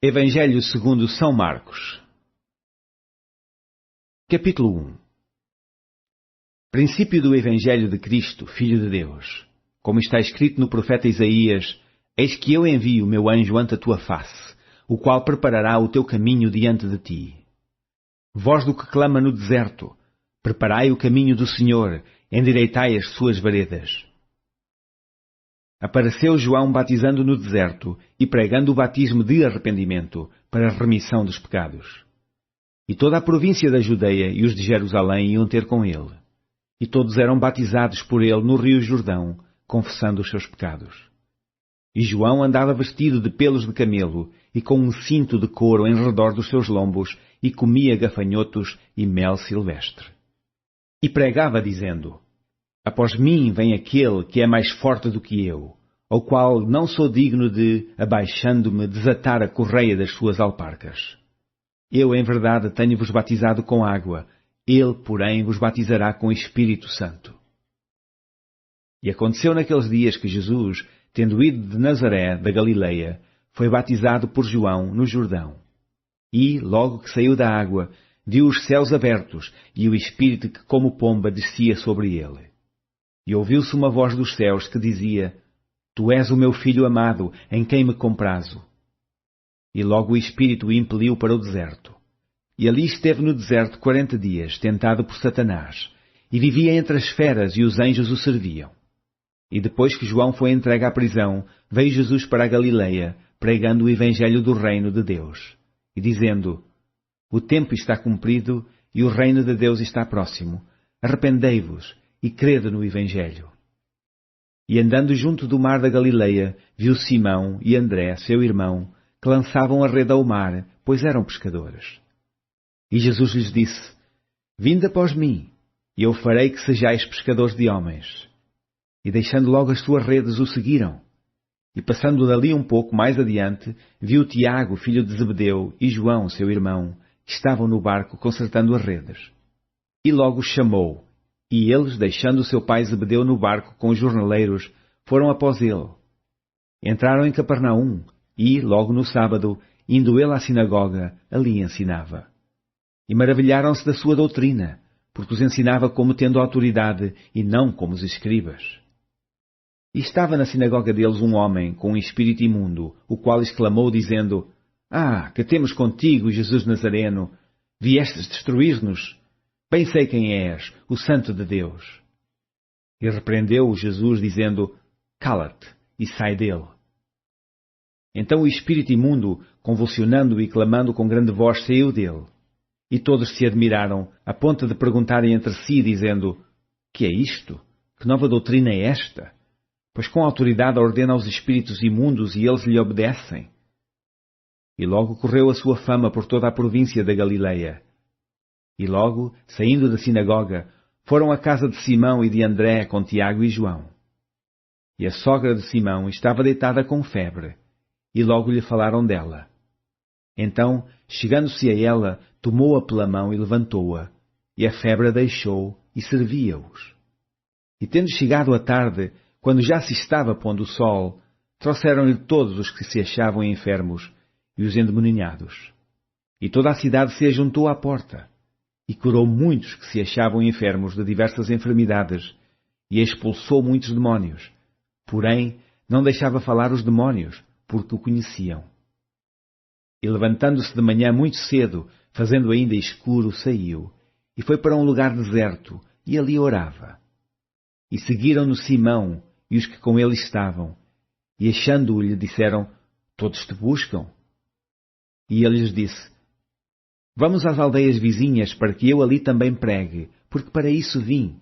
Evangelho segundo São Marcos. Capítulo 1. Princípio do Evangelho de Cristo, Filho de Deus. Como está escrito no profeta Isaías: Eis que eu envio o meu anjo ante a tua face, o qual preparará o teu caminho diante de ti. Voz do que clama no deserto: Preparai o caminho do Senhor, endireitai as suas veredas. Apareceu João batizando no deserto e pregando o batismo de arrependimento para a remissão dos pecados. E toda a província da Judeia e os de Jerusalém iam ter com ele. E todos eram batizados por ele no rio Jordão, confessando os seus pecados. E João andava vestido de pelos de camelo e com um cinto de couro em redor dos seus lombos e comia gafanhotos e mel silvestre. E pregava dizendo: Após mim vem aquele que é mais forte do que eu, ao qual não sou digno de, abaixando-me, desatar a correia das suas alparcas. Eu, em verdade, tenho-vos batizado com água, ele, porém, vos batizará com Espírito Santo. E aconteceu naqueles dias que Jesus, tendo ido de Nazaré, da Galileia, foi batizado por João no Jordão. E, logo que saiu da água, viu os céus abertos e o Espírito que como pomba descia sobre ele. E ouviu-se uma voz dos céus que dizia: Tu és o meu Filho amado, em quem me comprazo. E logo o Espírito o impeliu para o deserto. E ali esteve no deserto 40 dias, tentado por Satanás, e vivia entre as feras e os anjos o serviam. E depois que João foi entregue à prisão, veio Jesus para a Galileia, pregando o Evangelho do reino de Deus, e dizendo: O tempo está cumprido e o reino de Deus está próximo. Arrependei-vos e crede no Evangelho. E andando junto do mar da Galileia, viu Simão e André, seu irmão, que lançavam a rede ao mar, pois eram pescadores. E Jesus lhes disse: Vinde após mim, e eu farei que sejais pescadores de homens. E deixando logo as suas redes, o seguiram. E passando dali um pouco mais adiante, viu Tiago, filho de Zebedeu, e João, seu irmão, que estavam no barco consertando as redes. E logo os chamou. E eles, deixando o seu pai Zebedeu no barco com os jornaleiros, foram após ele. Entraram em Capernaum, e, logo no sábado, indo ele à sinagoga, ali ensinava. E maravilharam-se da sua doutrina, porque os ensinava como tendo autoridade, e não como os escribas. E estava na sinagoga deles um homem com um espírito imundo, o qual exclamou, dizendo: que temos contigo, Jesus Nazareno? Viestes destruir-nos? Bem sei quem és, o Santo de Deus. E repreendeu-o Jesus, dizendo: Cala-te, e sai dele. Então o espírito imundo, convulsionando e clamando com grande voz, saiu dele. E todos se admiraram, a ponto de perguntarem entre si, dizendo: Que é isto? Que nova doutrina é esta? Pois com autoridade ordena aos espíritos imundos e eles lhe obedecem. E logo correu a sua fama por toda a província da Galileia. E logo, saindo da sinagoga, foram à casa de Simão e de André com Tiago e João. E a sogra de Simão estava deitada com febre, e logo lhe falaram dela. Então, chegando-se a ela, tomou-a pela mão e levantou-a, e a febre a deixou, e servia-os. E tendo chegado a tarde, quando já se estava pondo o sol, trouxeram-lhe todos os que se achavam enfermos e os endemoniados. E toda a cidade se ajuntou à porta, e curou muitos que se achavam enfermos de diversas enfermidades, e expulsou muitos demónios. Porém, não deixava falar os demónios, porque o conheciam. E levantando-se de manhã muito cedo, fazendo ainda escuro, saiu, e foi para um lugar deserto, e ali orava. E seguiram-no Simão e os que com ele estavam, e achando-o lhe disseram: Todos te buscam. E ele lhes disse: Vamos às aldeias vizinhas, para que eu ali também pregue, porque para isso vim.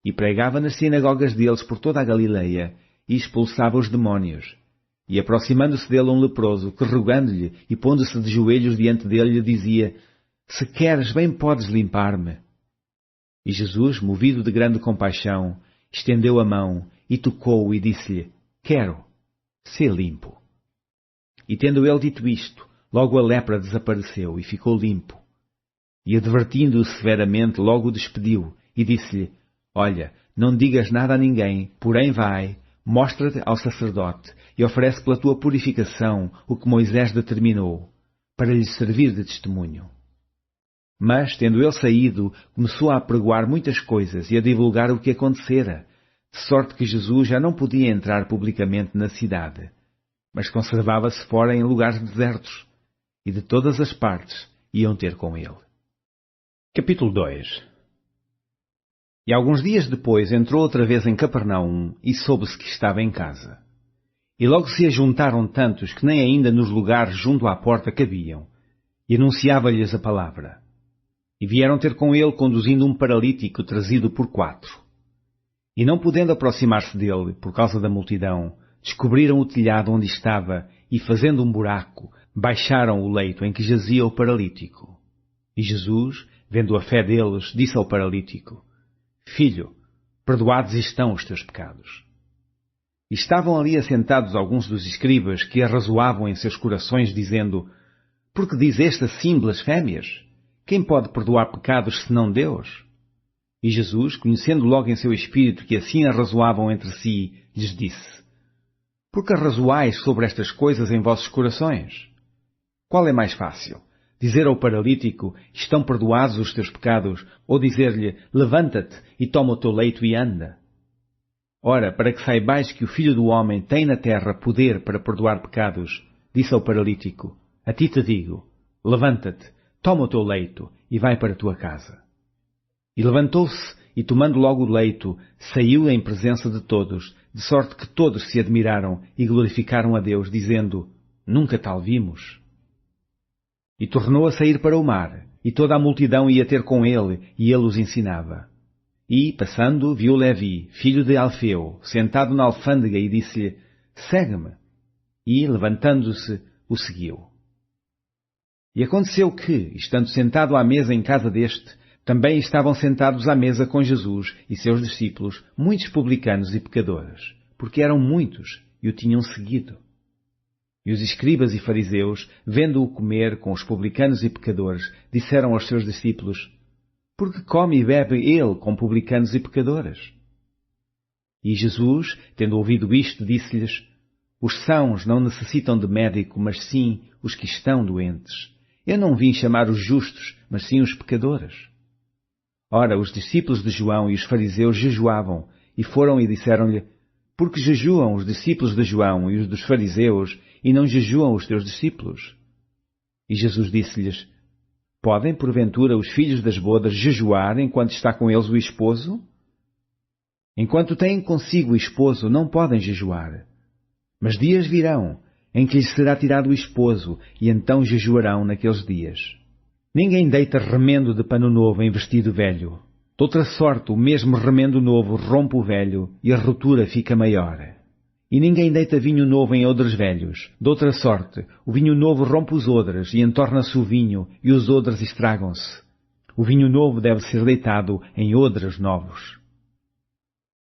E pregava nas sinagogas deles por toda a Galileia, e expulsava os demónios. E aproximando-se dele um leproso, que rogando-lhe e pondo-se de joelhos diante dele, lhe dizia: Se queres, bem podes limpar-me. E Jesus, movido de grande compaixão, estendeu a mão e tocou-o e disse-lhe: Quero, sê limpo. E tendo ele dito isto, logo a lepra desapareceu e ficou limpo. E advertindo-o severamente, logo o despediu e disse-lhe: Olha, não digas nada a ninguém, porém vai, mostra-te ao sacerdote e oferece pela tua purificação o que Moisés determinou, para lhe servir de testemunho. Mas, tendo ele saído, começou a apregoar muitas coisas e a divulgar o que acontecera, de sorte que Jesus já não podia entrar publicamente na cidade, mas conservava-se fora em lugares desertos, e de todas as partes iam ter com ele. Capítulo 2. E alguns dias depois entrou outra vez em Capernaum e soube-se que estava em casa. E logo se ajuntaram tantos que nem ainda nos lugares junto à porta cabiam, e anunciava-lhes a palavra. E vieram ter com ele conduzindo um paralítico trazido por 4. E não podendo aproximar-se dele, por causa da multidão, descobriram o telhado onde estava e, fazendo um buraco, baixaram o leito em que jazia o paralítico. E Jesus, vendo a fé deles, disse ao paralítico: Filho, perdoados estão os teus pecados. E estavam ali assentados alguns dos escribas que arrazoavam em seus corações, dizendo: Por que diz este assim blasfémias? Quem pode perdoar pecados senão Deus? E Jesus, conhecendo logo em seu espírito que assim arrazoavam entre si, lhes disse: Por que arrazoais sobre estas coisas em vossos corações? Qual é mais fácil? Dizer ao paralítico: Estão perdoados os teus pecados, ou dizer-lhe: Levanta-te e toma o teu leito e anda? Ora, para que saibais que o Filho do Homem tem na terra poder para perdoar pecados, disse ao paralítico: A ti te digo, levanta-te, toma o teu leito e vai para a tua casa. E levantou-se e, tomando logo o leito, saiu em presença de todos, de sorte que todos se admiraram e glorificaram a Deus, dizendo: Nunca tal vimos. E tornou a sair para o mar, e toda a multidão ia ter com ele, e ele os ensinava. E, passando, viu Levi, filho de Alfeu, sentado na alfândega, e disse-lhe: Segue-me. E, levantando-se, o seguiu. E aconteceu que, estando sentado à mesa em casa deste, também estavam sentados à mesa com Jesus e seus discípulos muitos publicanos e pecadores, porque eram muitos e o tinham seguido. E os escribas e fariseus, vendo-o comer com os publicanos e pecadores, disseram aos seus discípulos: Por que come e bebe ele com publicanos e pecadores? E Jesus, tendo ouvido isto, disse-lhes: Os sãos não necessitam de médico, mas sim os que estão doentes. Eu não vim chamar os justos, mas sim os pecadores. Ora, os discípulos de João e os fariseus jejuavam, e foram e disseram-lhe: Por que jejuam os discípulos de João e os dos fariseus, e não jejuam os teus discípulos? E Jesus disse-lhes: Podem, porventura, os filhos das bodas jejuar enquanto está com eles o esposo? Enquanto têm consigo o esposo, não podem jejuar. Mas dias virão, em que lhes será tirado o esposo, e então jejuarão naqueles dias. Ninguém deita remendo de pano novo em vestido velho. De outra sorte, o mesmo remendo novo rompe o velho, e a rotura fica maior. E ninguém deita vinho novo em odres velhos. De outra sorte, o vinho novo rompe os odres, e entorna-se o vinho, e os odres estragam-se. O vinho novo deve ser deitado em odres novos.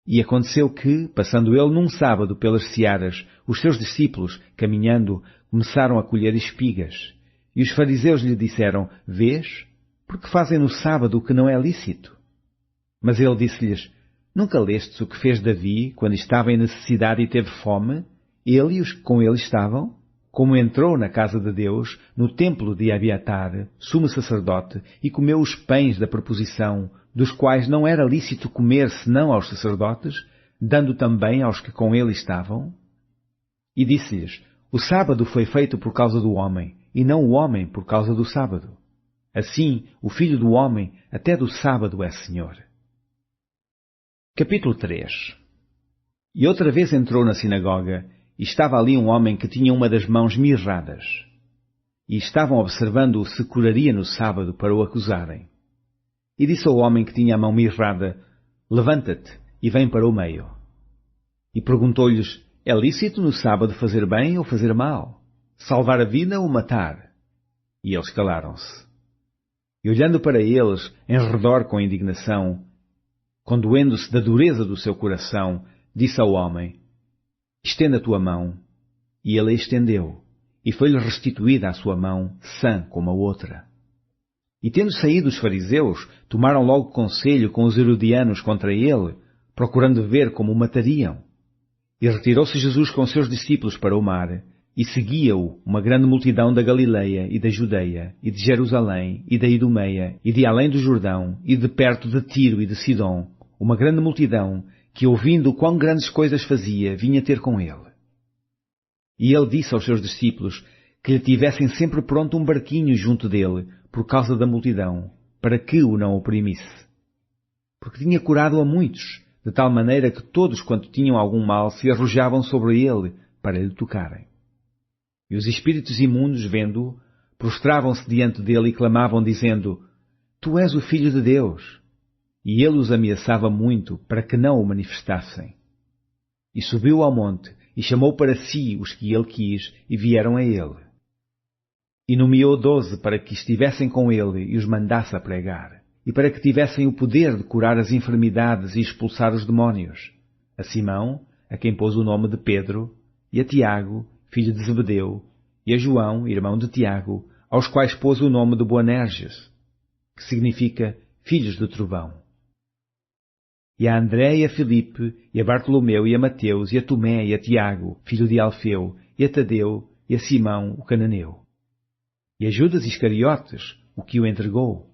E aconteceu que, passando ele num sábado pelas searas, os seus discípulos, caminhando, começaram a colher espigas. E os fariseus lhe disseram: Vês? Porque fazem no sábado o que não é lícito? Mas ele disse-lhes: Nunca lestes o que fez Davi, quando estava em necessidade e teve fome, ele e os que com ele estavam? Como entrou na casa de Deus, no templo de Abiatar, sumo sacerdote, e comeu os pães da proposição, dos quais não era lícito comer senão aos sacerdotes, dando também aos que com ele estavam? E disse-lhes: O sábado foi feito por causa do homem, e não o homem por causa do sábado. Assim, o Filho do Homem até do sábado é Senhor. Capítulo 3. E outra vez entrou na sinagoga, e estava ali um homem que tinha uma das mãos mirradas. E estavam observando-o se curaria no sábado para o acusarem. E disse ao homem que tinha a mão mirrada: Levanta-te e vem para o meio. E perguntou-lhes: É lícito no sábado fazer bem ou fazer mal? Salvar a vida ou matar? E eles calaram-se. E olhando para eles, em redor com indignação, condoendo-se da dureza do seu coração, disse ao homem: Estenda a tua mão. E ele a estendeu, e foi-lhe restituída a sua mão, sã como a outra. E tendo saído os fariseus, tomaram logo conselho com os herodianos contra ele, procurando ver como o matariam. E retirou-se Jesus com seus discípulos para o mar, e seguia-o uma grande multidão da Galileia e da Judeia, e de Jerusalém, e da Idumeia, e de além do Jordão, e de perto de Tiro e de Sidom, uma grande multidão, que ouvindo quão grandes coisas fazia, vinha ter com ele. E ele disse aos seus discípulos que lhe tivessem sempre pronto um barquinho junto dele, por causa da multidão, para que o não oprimisse. Porque tinha curado a muitos, de tal maneira que todos quanto tinham algum mal se arrojavam sobre ele para lhe tocarem. E os espíritos imundos, vendo-o, prostravam-se diante dele e clamavam, dizendo: Tu és o Filho de Deus. E ele os ameaçava muito para que não o manifestassem. E subiu ao monte e chamou para si os que ele quis e vieram a ele. E nomeou 12 para que estivessem com ele e os mandasse a pregar, e para que tivessem o poder de curar as enfermidades e expulsar os demónios. A Simão, a quem pôs o nome de Pedro, e a Tiago, filho de Zebedeu, e a João, irmão de Tiago, aos quais pôs o nome de Boanerges, que significa filhos do trovão. E a André e a Filipe, e a Bartolomeu e a Mateus, e a Tomé e a Tiago, filho de Alfeu, e a Tadeu, e a Simão, o cananeu. E a Judas Iscariotes, o que o entregou.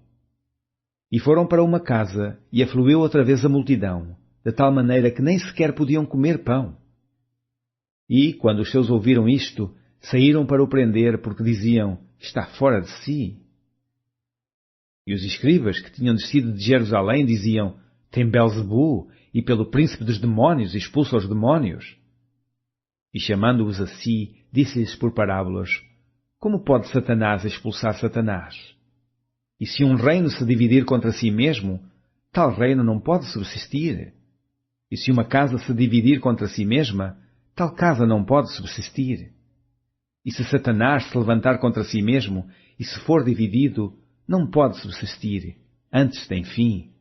E foram para uma casa, e afluiu outra vez a multidão, de tal maneira que nem sequer podiam comer pão. E, quando os seus ouviram isto, saíram para o prender, porque diziam: Está fora de si. E os escribas, que tinham descido de Jerusalém, diziam: Tem Belzebu, e pelo príncipe dos demónios expulsa os demónios. E chamando-os a si, disse-lhes por parábolas: Como pode Satanás expulsar Satanás? E se um reino se dividir contra si mesmo, tal reino não pode subsistir. E se uma casa se dividir contra si mesma, tal casa não pode subsistir. E se Satanás se levantar contra si mesmo, e se for dividido, não pode subsistir, antes tem fim.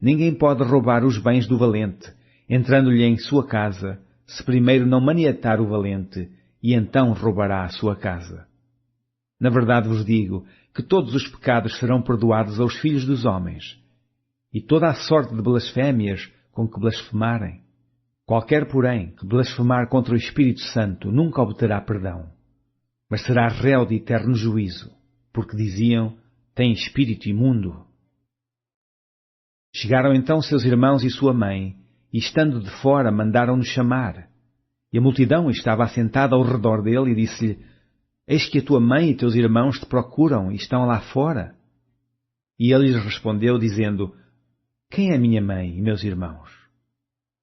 Ninguém pode roubar os bens do valente, entrando-lhe em sua casa, se primeiro não maniatar o valente, e então roubará a sua casa. Na verdade vos digo que todos os pecados serão perdoados aos filhos dos homens, e toda a sorte de blasfémias com que blasfemarem. Qualquer, porém, que blasfemar contra o Espírito Santo nunca obterá perdão, mas será réu de eterno juízo, porque diziam: tem espírito imundo. Chegaram então seus irmãos e sua mãe, e estando de fora mandaram-no chamar. E a multidão estava assentada ao redor dele e disse-lhe: Eis que a tua mãe e teus irmãos te procuram e estão lá fora. E ele lhes respondeu, dizendo: Quem é minha mãe e meus irmãos?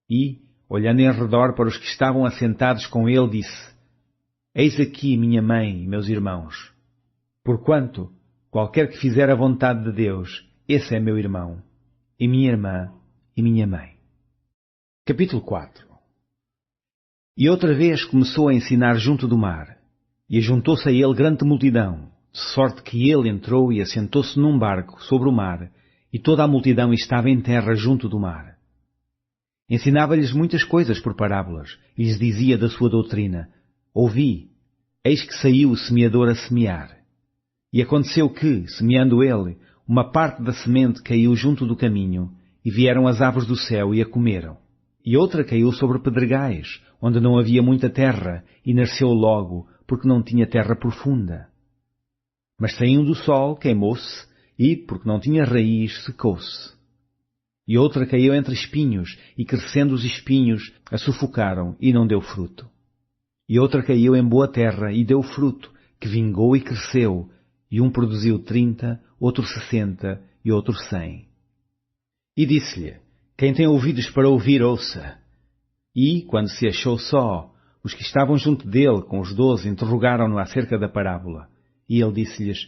E, olhando em redor para os que estavam assentados com ele, disse: Eis aqui minha mãe e meus irmãos. Porquanto, qualquer que fizer a vontade de Deus, esse é meu irmão, e minha irmã e minha mãe. Capítulo 4. E outra vez começou a ensinar junto do mar, e ajuntou-se a ele grande multidão, de sorte que ele entrou e assentou-se num barco sobre o mar, e toda a multidão estava em terra junto do mar. Ensinava-lhes muitas coisas por parábolas, e lhes dizia da sua doutrina: Ouvi, eis que saiu o semeador a semear. E aconteceu que, semeando ele, uma parte da semente caiu junto do caminho, e vieram as aves do céu e a comeram. E outra caiu sobre pedregais, onde não havia muita terra, e nasceu logo, porque não tinha terra profunda. Mas saindo do sol, queimou-se, e, porque não tinha raiz, secou-se. E outra caiu entre espinhos, e crescendo os espinhos, a sufocaram, e não deu fruto. E outra caiu em boa terra, e deu fruto, que vingou e cresceu, e um produziu 30, outro 60, e outro 100. E disse-lhe: Quem tem ouvidos para ouvir, ouça. E, quando se achou só, os que estavam junto dele, com os 12, interrogaram-no acerca da parábola. E ele disse-lhes: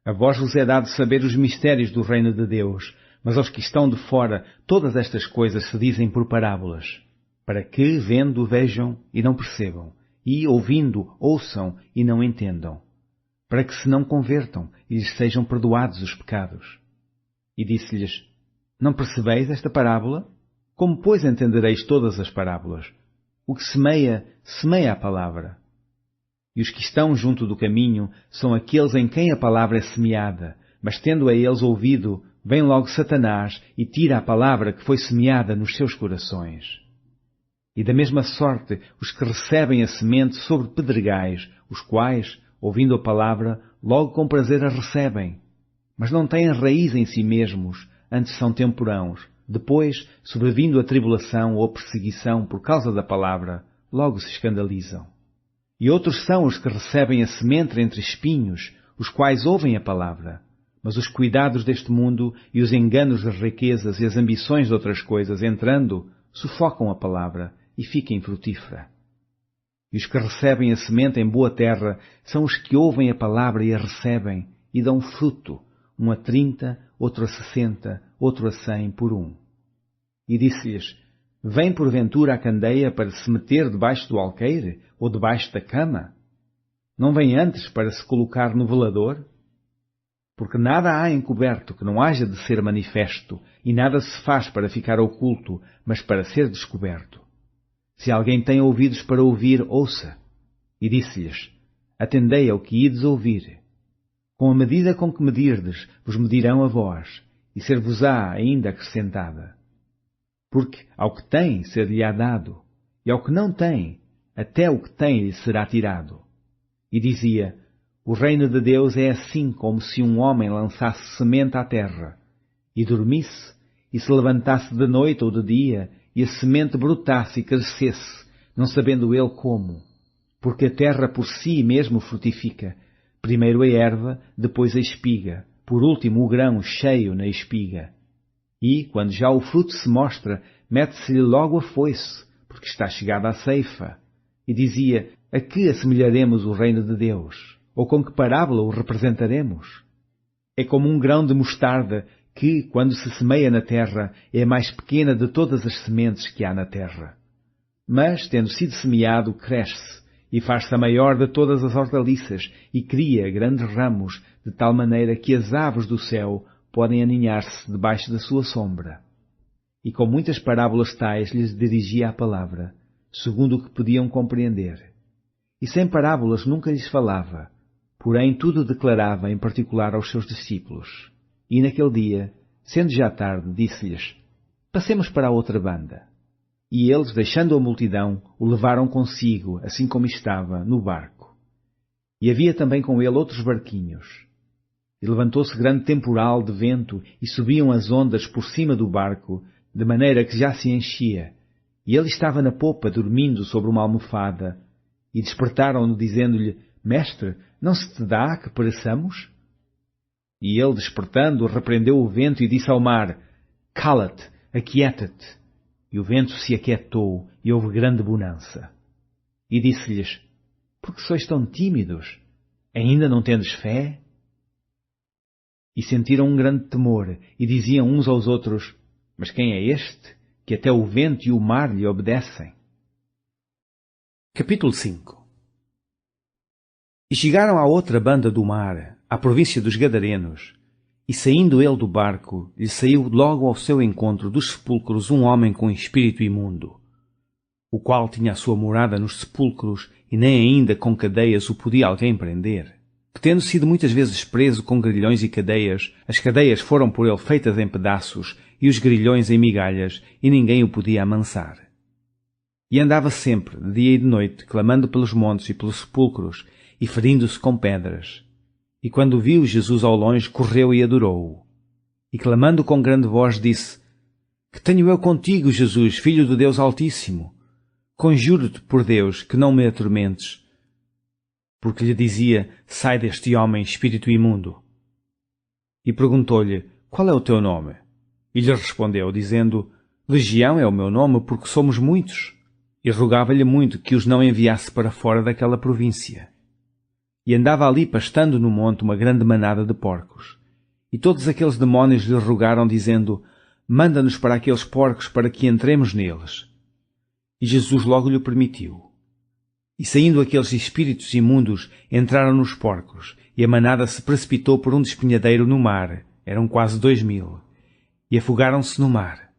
A vós vos é dado saber os mistérios do reino de Deus, mas aos que estão de fora, todas estas coisas se dizem por parábolas, para que, vendo, vejam e não percebam, e, ouvindo, ouçam e não entendam, para que se não convertam e lhes sejam perdoados os pecados. E disse-lhes: Não percebeis esta parábola? Como, pois, entendereis todas as parábolas? O que semeia, semeia a palavra. E os que estão junto do caminho são aqueles em quem a palavra é semeada, mas tendo a eles ouvido, vem logo Satanás e tira a palavra que foi semeada nos seus corações. E da mesma sorte os que recebem a semente sobre pedregais, os quais, ouvindo a palavra, logo com prazer a recebem, mas não têm raiz em si mesmos, antes são temporãos. Depois, sobrevindo a tribulação ou a perseguição por causa da palavra, logo se escandalizam. E outros são os que recebem a semente entre espinhos, os quais ouvem a palavra, mas os cuidados deste mundo e os enganos das riquezas e as ambições de outras coisas, entrando, sufocam a palavra e fica infrutífera. E os que recebem a semente em boa terra são os que ouvem a palavra e a recebem, e dão fruto, um a 30, outro a 60, outro a 100 por um. E disse-lhes: Vem porventura a candeia para se meter debaixo do alqueire, ou debaixo da cama? Não vem antes para se colocar no velador? Porque nada há encoberto que não haja de ser manifesto, e nada se faz para ficar oculto, mas para ser descoberto. Se alguém tem ouvidos para ouvir, ouça. E disse-lhes: Atendei ao que ides ouvir. Com a medida com que medirdes, vos medirão a vós, e ser-vos-á ainda acrescentada. Porque ao que tem, ser-lhe-á dado, e ao que não tem, até o que tem lhe será tirado. E dizia: O reino de Deus é assim como se um homem lançasse semente à terra, e dormisse, e se levantasse de noite ou de dia, e a semente brotasse e crescesse, não sabendo ele como. Porque a terra por si mesmo frutifica, primeiro a erva, depois a espiga, por último o grão cheio na espiga. E, quando já o fruto se mostra, mete-se-lhe logo a foice, porque está chegada a ceifa. E dizia: A que assemelharemos o reino de Deus? Ou com que parábola o representaremos? É como um grão de mostarda que, quando se semeia na terra, é a mais pequena de todas as sementes que há na terra. Mas, tendo sido semeado, cresce, e faz-se a maior de todas as hortaliças, e cria grandes ramos, de tal maneira que as aves do céu podem aninhar-se debaixo da sua sombra. E com muitas parábolas tais lhes dirigia a palavra, segundo o que podiam compreender. E sem parábolas nunca lhes falava, porém tudo declarava em particular aos seus discípulos. E naquele dia, sendo já tarde, disse-lhes: Passemos para a outra banda. E eles, deixando a multidão, o levaram consigo, assim como estava, no barco. E havia também com ele outros barquinhos. E levantou-se grande temporal de vento, e subiam as ondas por cima do barco, de maneira que já se enchia. E ele estava na popa, dormindo sobre uma almofada. E despertaram-no, dizendo-lhe: Mestre, não se te dá que pereçamos? E ele, despertando, repreendeu o vento e disse ao mar: Cala-te, aquieta-te. E o vento se aquietou, e houve grande bonança. E disse-lhes: Por que sois tão tímidos? Ainda não tendes fé? E sentiram um grande temor, e diziam uns aos outros: Mas quem é este, que até o vento e o mar lhe obedecem? Capítulo 5. E chegaram à outra banda do mar, à província dos Gadarenos, e saindo ele do barco, lhe saiu logo ao seu encontro dos sepulcros um homem com espírito imundo, o qual tinha a sua morada nos sepulcros, e nem ainda com cadeias o podia alguém prender. Que tendo sido muitas vezes preso com grilhões e cadeias, as cadeias foram por ele feitas em pedaços, e os grilhões em migalhas, e ninguém o podia amansar. E andava sempre, de dia e de noite, clamando pelos montes e pelos sepulcros, e ferindo-se com pedras. E quando viu Jesus ao longe, correu e adorou-o. E clamando com grande voz, disse: Que tenho eu contigo, Jesus, Filho do Deus Altíssimo? Conjuro-te por Deus que não me atormentes. Porque lhe dizia: Sai deste homem, espírito imundo. E perguntou-lhe: Qual é o teu nome? E lhe respondeu, dizendo: Legião é o meu nome, porque somos muitos. E rogava-lhe muito que os não enviasse para fora daquela província. E andava ali pastando no monte uma grande manada de porcos. E todos aqueles demónios lhe rogaram, dizendo: Manda-nos para aqueles porcos para que entremos neles. E Jesus logo lhe permitiu. E saindo aqueles espíritos imundos, entraram nos porcos, e a manada se precipitou por um despenhadeiro no mar, eram quase 2000, e afogaram-se no mar.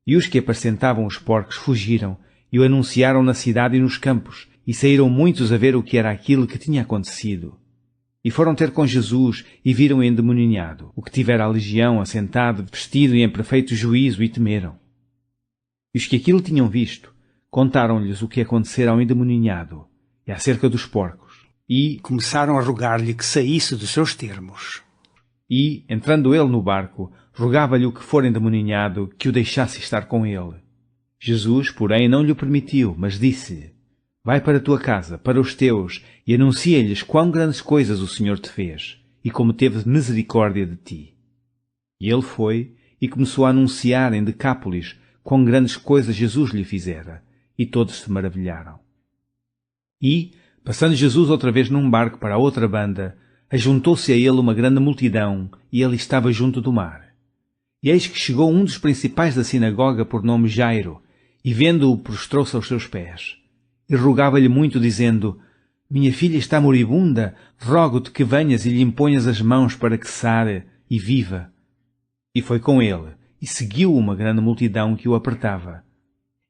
E os que apacentavam os porcos fugiram, e o anunciaram na cidade e nos campos, e saíram muitos a ver o que era aquilo que tinha acontecido. E foram ter com Jesus, e viram o endemoninhado, o que tivera a legião, assentado, vestido e em perfeito juízo, e temeram. E os que aquilo tinham visto, contaram-lhes o que acontecera ao endemoninhado e acerca dos porcos. E começaram a rogar-lhe que saísse dos seus termos. E, entrando ele no barco, rogava-lhe o que for endemoninhado que o deixasse estar com ele. Jesus, porém, não lhe permitiu, mas disse-lhe: Vai para a tua casa, para os teus, e anuncia-lhes quão grandes coisas o Senhor te fez, e como teve misericórdia de ti. E ele foi, e começou a anunciar em Decápolis quão grandes coisas Jesus lhe fizera, e todos se maravilharam. E, passando Jesus outra vez num barco para a outra banda, ajuntou-se a ele uma grande multidão, e ele estava junto do mar. E eis que chegou um dos principais da sinagoga por nome Jairo, e vendo-o prostrou-se aos seus pés. E rogava-lhe muito, dizendo: Minha filha está moribunda, rogo-te que venhas e lhe imponhas as mãos para que sare e viva. E foi com ele, e seguiu uma grande multidão que o apertava.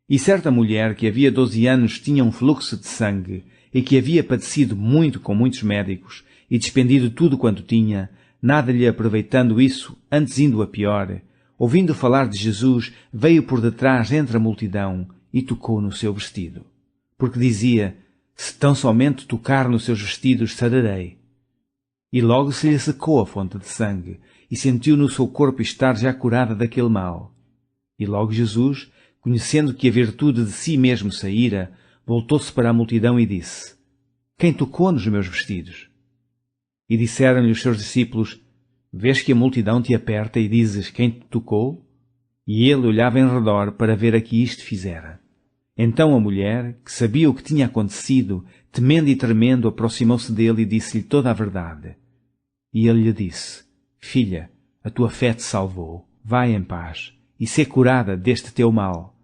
E certa mulher que havia 12 anos tinha um fluxo de sangue, e que havia padecido muito com muitos médicos, e despendido tudo quanto tinha, nada lhe aproveitando isso, antes indo a pior, ouvindo falar de Jesus, veio por detrás entre a multidão e tocou no seu vestido. Porque dizia: Se tão somente tocar nos seus vestidos, sararei. E logo se lhe secou a fonte de sangue, e sentiu no seu corpo estar já curada daquele mal. E logo Jesus, conhecendo que a virtude de si mesmo saíra, voltou-se para a multidão e disse: Quem tocou nos meus vestidos? E disseram-lhe os seus discípulos: Vês que a multidão te aperta e dizes: Quem te tocou? E ele olhava em redor para ver a que isto fizera. Então a mulher, que sabia o que tinha acontecido, temendo e tremendo, aproximou-se dele e disse-lhe toda a verdade. E ele lhe disse: Filha, a tua fé te salvou. Vai em paz e sê curada deste teu mal.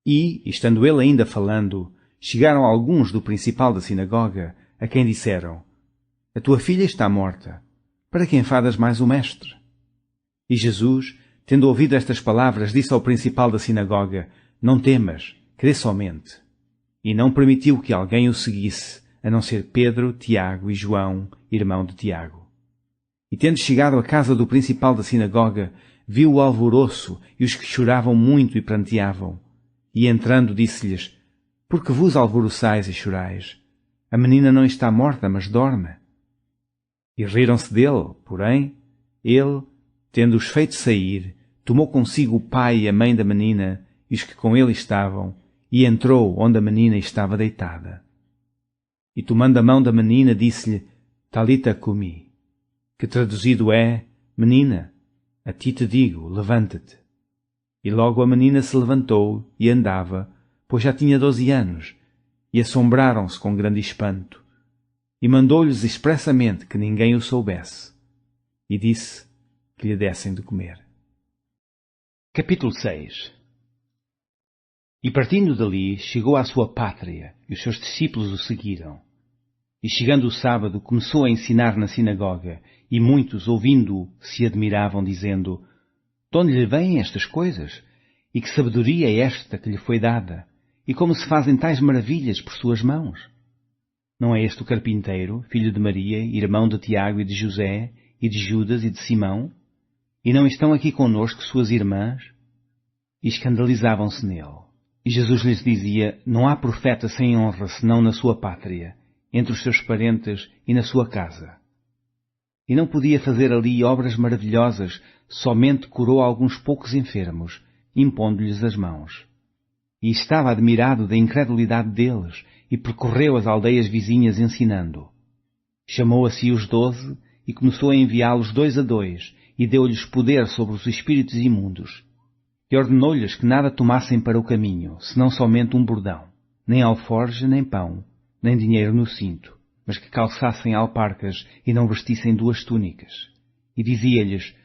E, estando ele ainda falando, chegaram alguns do principal da sinagoga, a quem disseram: A tua filha está morta. Para que enfadas mais o mestre? E Jesus, tendo ouvido estas palavras, disse ao principal da sinagoga: Não temas, crê somente. E não permitiu que alguém o seguisse, a não ser Pedro, Tiago e João, irmão de Tiago. E tendo chegado à casa do principal da sinagoga, viu o alvoroço e os que choravam muito e pranteavam. E entrando disse-lhes: Por que vos alvoroçais e chorais? A menina não está morta, mas dorme. E riram-se dele, porém, ele, tendo-os feito sair, tomou consigo o pai e a mãe da menina e os que com ele estavam, e entrou onde a menina estava deitada. E tomando a mão da menina, disse-lhe: Talita cumi, que traduzido é: Menina, a ti te digo, levanta-te. E logo a menina se levantou e andava, pois já tinha 12 anos, e assombraram-se com grande espanto. E mandou-lhes expressamente que ninguém o soubesse, e disse que lhe dessem de comer. Capítulo 6. E partindo dali, chegou à sua pátria, e os seus discípulos o seguiram. E chegando o sábado, começou a ensinar na sinagoga, e muitos, ouvindo-o, se admiravam, dizendo: De onde lhe vêm estas coisas? E que sabedoria é esta que lhe foi dada? E como se fazem tais maravilhas por suas mãos? Não é este o carpinteiro, filho de Maria, irmão de Tiago e de José, e de Judas e de Simão? E não estão aqui conosco suas irmãs? E escandalizavam-se nele. E Jesus lhes dizia: Não há profeta sem honra senão na sua pátria, entre os seus parentes e na sua casa. E não podia fazer ali obras maravilhosas, somente curou alguns poucos enfermos, impondo-lhes as mãos. E estava admirado da incredulidade deles, e percorreu as aldeias vizinhas ensinando. Chamou a si os 12, e começou a enviá-los 2 a 2, e deu-lhes poder sobre os espíritos imundos. E ordenou-lhes que nada tomassem para o caminho, senão somente um bordão, nem alforje, nem pão, nem dinheiro no cinto, mas que calçassem alparcas e não vestissem 2 túnicas. E dizia-lhes: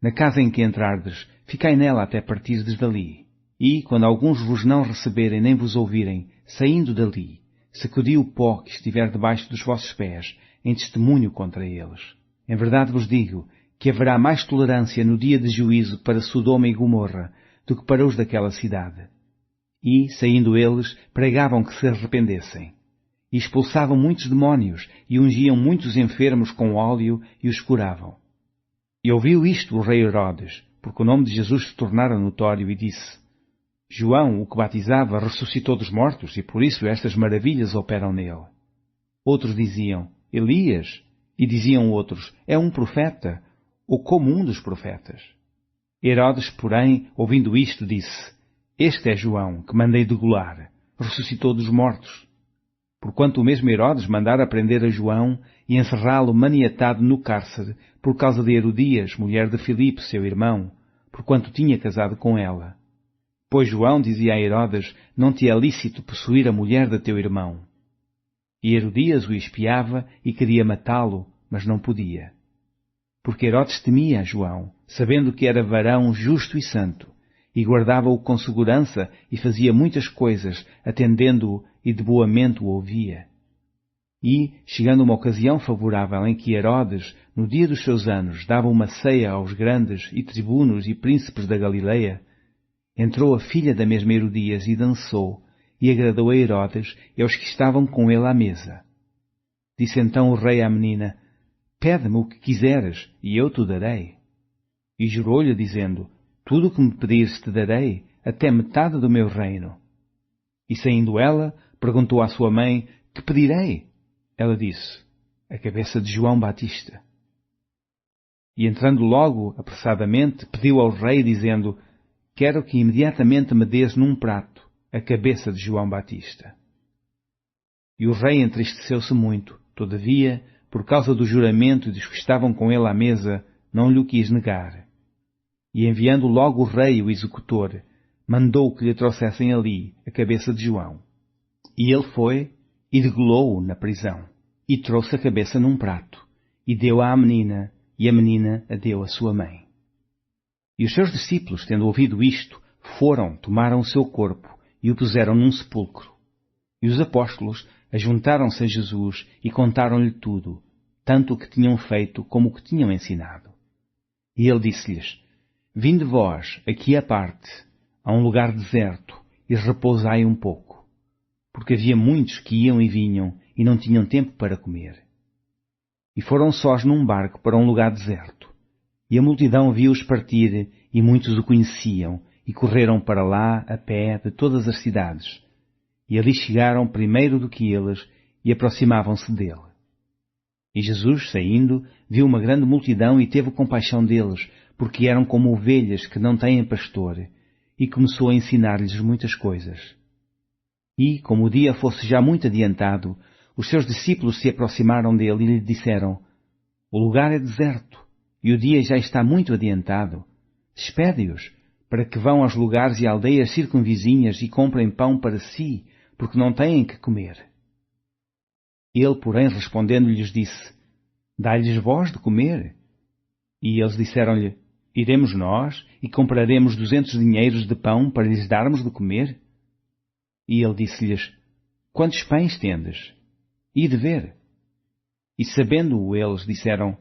Na casa em que entrardes, ficai nela até partirdes dali. E, quando alguns vos não receberem nem vos ouvirem, saindo dali, sacudi o pó que estiver debaixo dos vossos pés, em testemunho contra eles. Em verdade vos digo que haverá mais tolerância no dia de juízo para Sodoma e Gomorra do que para os daquela cidade. E, saindo eles, pregavam que se arrependessem. E expulsavam muitos demónios e ungiam muitos enfermos com óleo e os curavam. E ouviu isto o rei Herodes, porque o nome de Jesus se tornara notório, e disse: João, o que batizava, ressuscitou dos mortos e por isso estas maravilhas operam nele. Outros diziam, Elias, e diziam outros, é um profeta, ou como um dos profetas. Herodes, porém, ouvindo isto, disse, este é João, que mandei degolar, ressuscitou dos mortos. Porquanto o mesmo Herodes mandara prender a João e encerrá-lo maniatado no cárcere, por causa de Herodias, mulher de Filipe, seu irmão, porquanto tinha casado com ela. Pois João dizia a Herodes, não te é lícito possuir a mulher de teu irmão. E Herodias o espiava e queria matá-lo, mas não podia. Porque Herodes temia a João, sabendo que era varão justo e santo, e guardava-o com segurança e fazia muitas coisas, atendendo-o e de boa mente o ouvia. E, chegando uma ocasião favorável em que Herodes, no dia dos seus anos, dava uma ceia aos grandes e tribunos e príncipes da Galileia, entrou a filha da mesma Herodias e dançou, e agradou a Herodes e aos que estavam com ele à mesa. Disse então o rei à menina, pede-me o que quiseres, e eu te darei. E jurou-lhe, dizendo, tudo o que me pedires te darei, até metade do meu reino. E saindo ela, perguntou à sua mãe, que pedirei? Ela disse, a cabeça de João Batista. E entrando logo, apressadamente, pediu ao rei, dizendo, quero que imediatamente me dês num prato a cabeça de João Batista. E o rei entristeceu-se muito, todavia, por causa do juramento dos que estavam com ele à mesa, não lhe o quis negar. E enviando logo o rei o executor, mandou que lhe trouxessem ali a cabeça de João. E ele foi e degolou-o na prisão, e trouxe a cabeça num prato, e deu à menina, e a menina a deu à sua mãe. E os seus discípulos, tendo ouvido isto, foram, tomaram o seu corpo, e o puseram num sepulcro. E os apóstolos ajuntaram-se a Jesus e contaram-lhe tudo, tanto o que tinham feito como o que tinham ensinado. E ele disse-lhes, vinde vós, aqui à parte, a um lugar deserto, e repousai um pouco, porque havia muitos que iam e vinham, e não tinham tempo para comer. E foram sós num barco para um lugar deserto. E a multidão viu-os partir, e muitos o conheciam, e correram para lá a pé de todas as cidades. E ali chegaram primeiro do que eles, e aproximavam-se dele. E Jesus, saindo, viu uma grande multidão e teve compaixão deles, porque eram como ovelhas que não têm pastor, e começou a ensinar-lhes muitas coisas. E, como o dia fosse já muito adiantado, os seus discípulos se aproximaram dele e lhe disseram, o lugar é deserto, e o dia já está muito adiantado. Despede-os, para que vão aos lugares e aldeias circunvizinhas e comprem pão para si, porque não têm que comer. Ele, porém, respondendo-lhes, disse, dai-lhes vós de comer. E eles disseram-lhe, iremos nós e compraremos 200 dinheiros de pão para lhes darmos de comer? E ele disse-lhes, quantos pães tendes? Ide ver. E sabendo-o eles, disseram,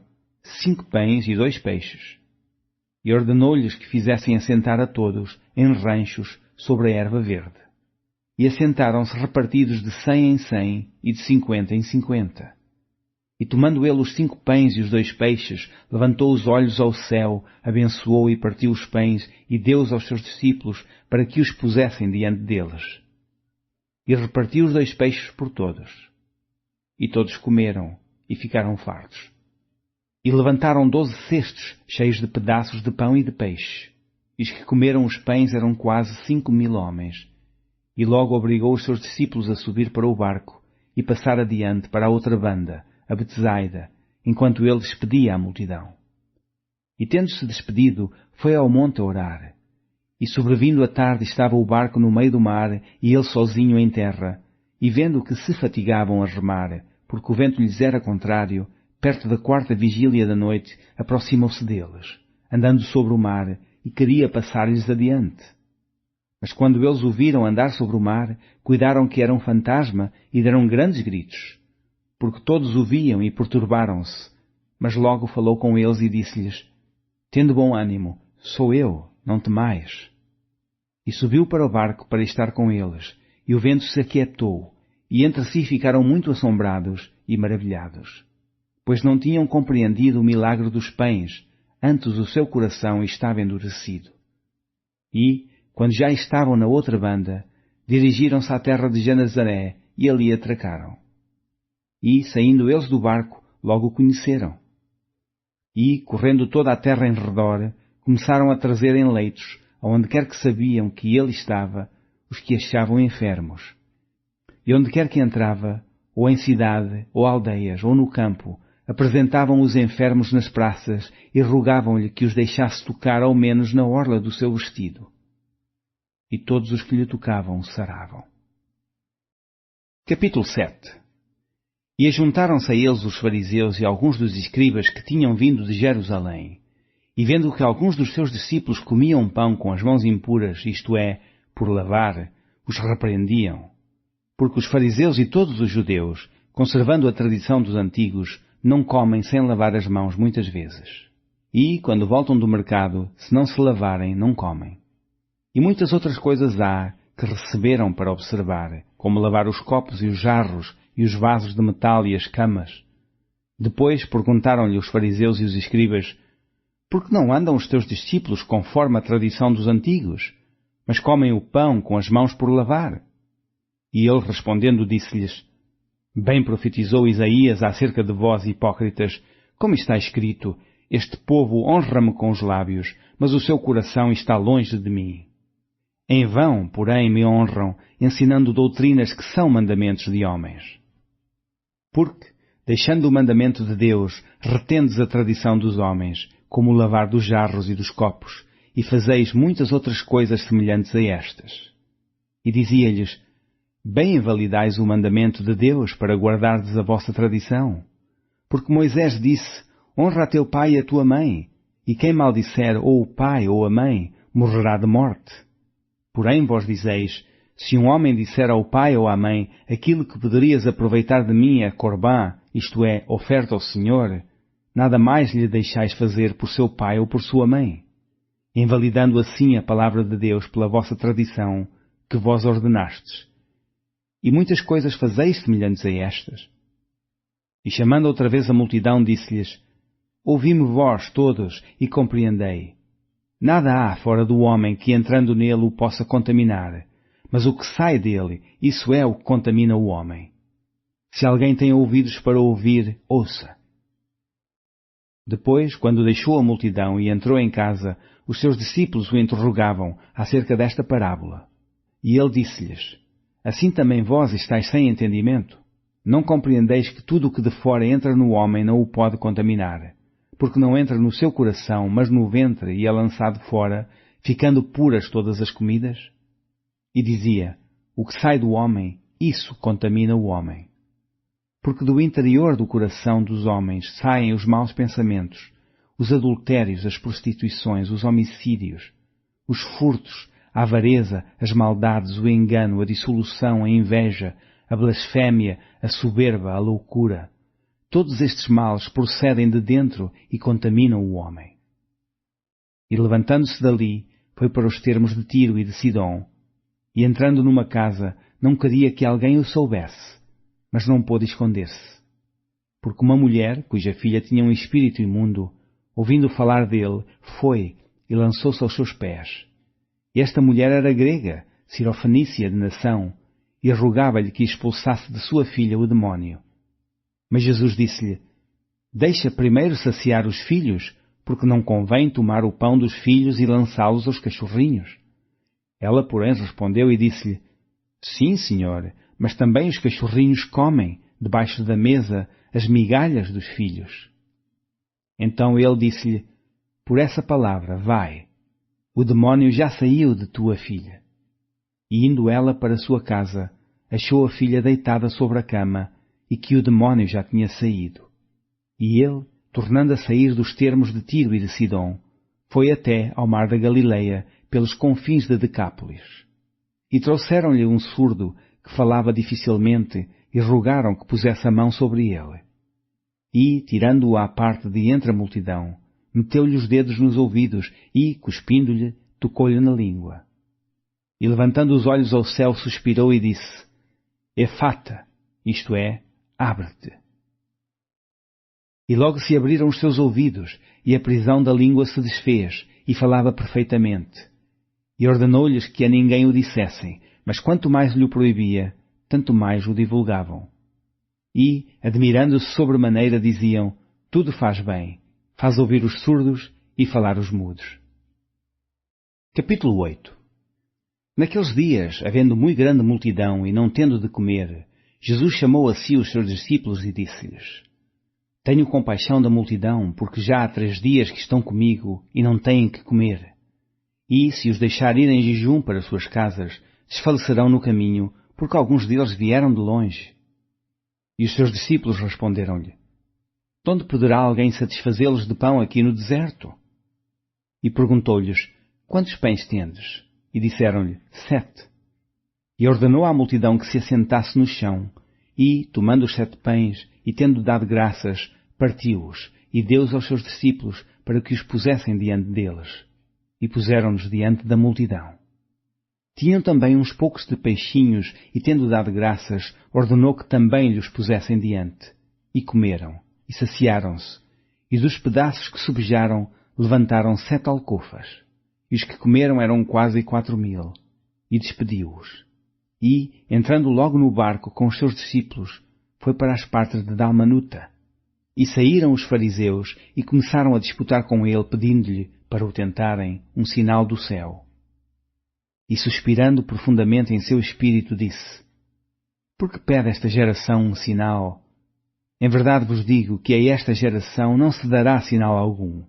5 pães e 2 peixes. E ordenou-lhes que fizessem assentar a todos em ranchos sobre a erva verde. E assentaram-se repartidos de 100 em 100 e de 50 em 50. E tomando ele os 5 pães e os 2 peixes, levantou os olhos ao céu, abençoou e partiu os pães e deu-os aos seus discípulos para que os pusessem diante deles. E repartiu os 2 peixes por todos. E todos comeram e ficaram fartos. E levantaram 12 cestos cheios de pedaços de pão e de peixe. E os que comeram os pães eram quase 5.000 homens. E logo obrigou os seus discípulos a subir para o barco e passar adiante para a outra banda, a Betsaida, enquanto ele despedia a multidão. E tendo-se despedido, foi ao monte a orar. E sobrevindo a tarde estava o barco no meio do mar e ele sozinho em terra. E vendo que se fatigavam a remar, porque o vento lhes era contrário, perto da 4ª vigília da noite, aproximou-se deles, andando sobre o mar, e queria passar-lhes adiante. Mas quando eles o viram andar sobre o mar, cuidaram que era um fantasma e deram grandes gritos, porque todos o viam e perturbaram-se. Mas logo falou com eles e disse-lhes, tende bom ânimo, sou eu, não temais. E subiu para o barco para estar com eles, e o vento se aquietou, e entre si ficaram muito assombrados e maravilhados, pois não tinham compreendido o milagre dos pães, antes o seu coração estava endurecido. E, quando já estavam na outra banda, dirigiram-se à terra de Genezaré e ali atracaram. E, saindo eles do barco, logo o conheceram. E, correndo toda a terra em redor, começaram a trazer em leitos, aonde quer que sabiam que ele estava, os que achavam enfermos. E onde quer que entrava, ou em cidade, ou aldeias, ou no campo, apresentavam os enfermos nas praças e rogavam-lhe que os deixasse tocar ao menos na orla do seu vestido. E todos os que lhe tocavam saravam. Capítulo 7. E ajuntaram-se a eles os fariseus e alguns dos escribas que tinham vindo de Jerusalém, e vendo que alguns dos seus discípulos comiam pão com as mãos impuras, isto é, por lavar, os repreendiam. Porque os fariseus e todos os judeus, conservando a tradição dos antigos, não comem sem lavar as mãos muitas vezes. E, quando voltam do mercado, se não se lavarem, não comem. E muitas outras coisas há que receberam para observar, como lavar os copos e os jarros, e os vasos de metal e as camas. Depois perguntaram-lhe os fariseus e os escribas: por que não andam os teus discípulos conforme a tradição dos antigos, mas comem o pão com as mãos por lavar? E ele respondendo disse-lhes: bem profetizou Isaías acerca de vós, hipócritas, como está escrito: este povo honra-me com os lábios, mas o seu coração está longe de mim. Em vão, porém, me honram, ensinando doutrinas que são mandamentos de homens. Porque, deixando o mandamento de Deus, retendes a tradição dos homens, como o lavar dos jarros e dos copos, e fazeis muitas outras coisas semelhantes a estas. E dizia-lhes: bem invalidais o mandamento de Deus para guardardes a vossa tradição. Porque Moisés disse: honra a teu pai e a tua mãe, e quem maldisser ou o pai ou a mãe, morrerá de morte. Porém vós dizeis: se um homem disser ao pai ou à mãe: aquilo que poderias aproveitar de mim é corbã, isto é, oferta ao Senhor, nada mais lhe deixais fazer por seu pai ou por sua mãe, invalidando assim a palavra de Deus pela vossa tradição, que vós ordenastes. E muitas coisas fazeis semelhantes a estas. E chamando outra vez a multidão, disse-lhes: ouvi-me vós todos e compreendei. Nada há fora do homem que entrando nele o possa contaminar, mas o que sai dele, isso é o que contamina o homem. Se alguém tem ouvidos para ouvir, ouça. Depois, quando deixou a multidão e entrou em casa, os seus discípulos o interrogavam acerca desta parábola. E ele disse-lhes: assim também vós estáis sem entendimento? Não compreendeis que tudo o que de fora entra no homem não o pode contaminar, porque não entra no seu coração, mas no ventre e é lançado fora, ficando puras todas as comidas? E dizia: o que sai do homem, isso contamina o homem. Porque do interior do coração dos homens saem os maus pensamentos, os adultérios, as prostituições, os homicídios, os furtos, a avareza, as maldades, o engano, a dissolução, a inveja, a blasfémia, a soberba, a loucura. Todos estes males procedem de dentro e contaminam o homem. E levantando-se dali, foi para os termos de Tiro e de Sidom, e entrando numa casa, não queria que alguém o soubesse, mas não pôde esconder-se. Porque uma mulher, cuja filha tinha um espírito imundo, ouvindo falar dele, foi e lançou-se aos seus pés. E esta mulher era grega, cirofenícia de nação, e rogava-lhe que expulsasse de sua filha o demónio. Mas Jesus disse-lhe: deixa primeiro saciar os filhos, porque não convém tomar o pão dos filhos e lançá-los aos cachorrinhos. Ela, porém, respondeu e disse-lhe: sim, Senhor, mas também os cachorrinhos comem, debaixo da mesa, as migalhas dos filhos. Então ele disse-lhe: por essa palavra, vai, o demónio já saiu de tua filha. E indo ela para sua casa, achou a filha deitada sobre a cama, e que o demónio já tinha saído. E ele, tornando a sair dos termos de Tiro e de Sidom, foi até ao mar da Galileia, pelos confins de Decápolis. E trouxeram-lhe um surdo, que falava dificilmente, e rogaram que pusesse a mão sobre ele. E, tirando-o à parte de entre a multidão, meteu-lhe os dedos nos ouvidos e, cuspindo-lhe, tocou-lhe na língua. E levantando os olhos ao céu, suspirou e disse: Efata, isto é, abre-te. E logo se abriram os seus ouvidos, e a prisão da língua se desfez, e falava perfeitamente. E ordenou-lhes que a ninguém o dissessem, mas quanto mais lhe o proibia, tanto mais o divulgavam. E, admirando-se sobremaneira, diziam: tudo faz bem, faz ouvir os surdos e falar os mudos. Capítulo 8. Naqueles dias, havendo muito grande multidão e não tendo de comer, Jesus chamou a si os seus discípulos e disse-lhes: tenho compaixão da multidão, porque já há 3 dias que estão comigo e não têm que comer. E, se os deixar ir em jejum para suas casas, desfalecerão no caminho, porque alguns deles vieram de longe. E os seus discípulos responderam-lhe: de onde poderá alguém satisfazê-los de pão aqui no deserto? E perguntou-lhes: quantos pães tendes? E disseram-lhe: 7. E ordenou à multidão que se assentasse no chão, e, tomando os 7 pães, e tendo dado graças, partiu-os, e deu-os aos seus discípulos, para que os pusessem diante deles. E puseram-nos diante da multidão. Tinham também uns poucos de peixinhos, e tendo dado graças, ordenou que também lhes pusessem diante. E comeram, e saciaram-se, e dos pedaços que sobejaram, levantaram 7 alcofas. E os que comeram eram quase 4.000. E despediu-os. E, entrando logo no barco com os seus discípulos, foi para as partes de Dalmanuta. E saíram os fariseus e começaram a disputar com ele, pedindo-lhe, para o tentarem, um sinal do céu. E suspirando profundamente em seu espírito, disse: por que pede esta geração um sinal? Em verdade vos digo que a esta geração não se dará sinal algum.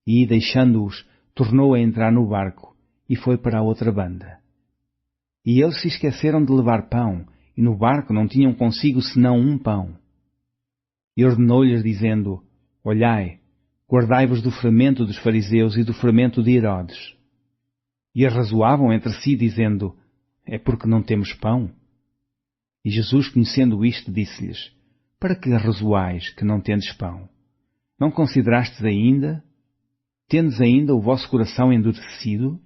E, deixando-os, tornou a entrar no barco e foi para a outra banda. E eles se esqueceram de levar pão, e no barco não tinham consigo senão um pão. E ordenou-lhes, dizendo: olhai, guardai-vos do fermento dos fariseus e do fermento de Herodes. E arrazoavam entre si, dizendo: é porque não temos pão? E Jesus, conhecendo isto, disse-lhes: para que arrazoais que não tendes pão? Não considerastes ainda? Tendes ainda o vosso coração endurecido?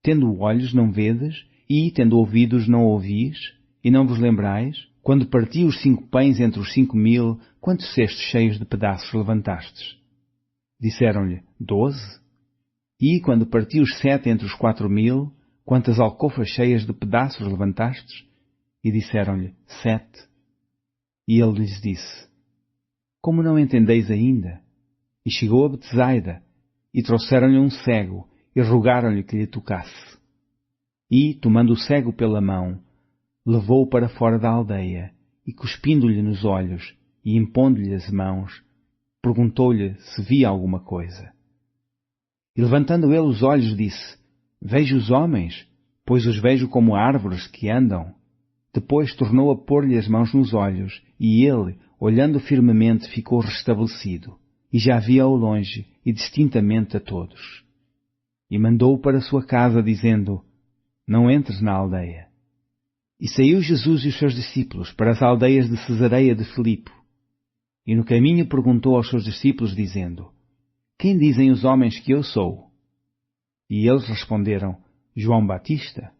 Tendo olhos, não vedes? E, tendo ouvidos, não ouvis? E não vos lembrais? Quando parti os 5 pães entre os 5.000, quantos cestos cheios de pedaços levantastes? Disseram-lhe: 12. E, quando parti os 7 entre os 4.000, quantas alcofas cheias de pedaços levantastes? E disseram-lhe: 7. E ele lhes disse: como não entendeis ainda? E chegou a Betsaida, e trouxeram-lhe um cego, e rogaram-lhe que lhe tocasse. E, tomando o cego pela mão, levou-o para fora da aldeia, e cuspindo-lhe nos olhos, e impondo-lhe as mãos, perguntou-lhe se via alguma coisa. E levantando ele os olhos, disse: vejo os homens, pois os vejo como árvores que andam. Depois tornou a pôr-lhe as mãos nos olhos, e ele, olhando firmemente, ficou restabelecido, e já via ao longe e distintamente a todos. E mandou-o para a sua casa, dizendo: não entres na aldeia. E saiu Jesus e os seus discípulos para as aldeias de Cesareia de Filipe. E no caminho perguntou aos seus discípulos, dizendo: quem dizem os homens que eu sou? E eles responderam: João Batista,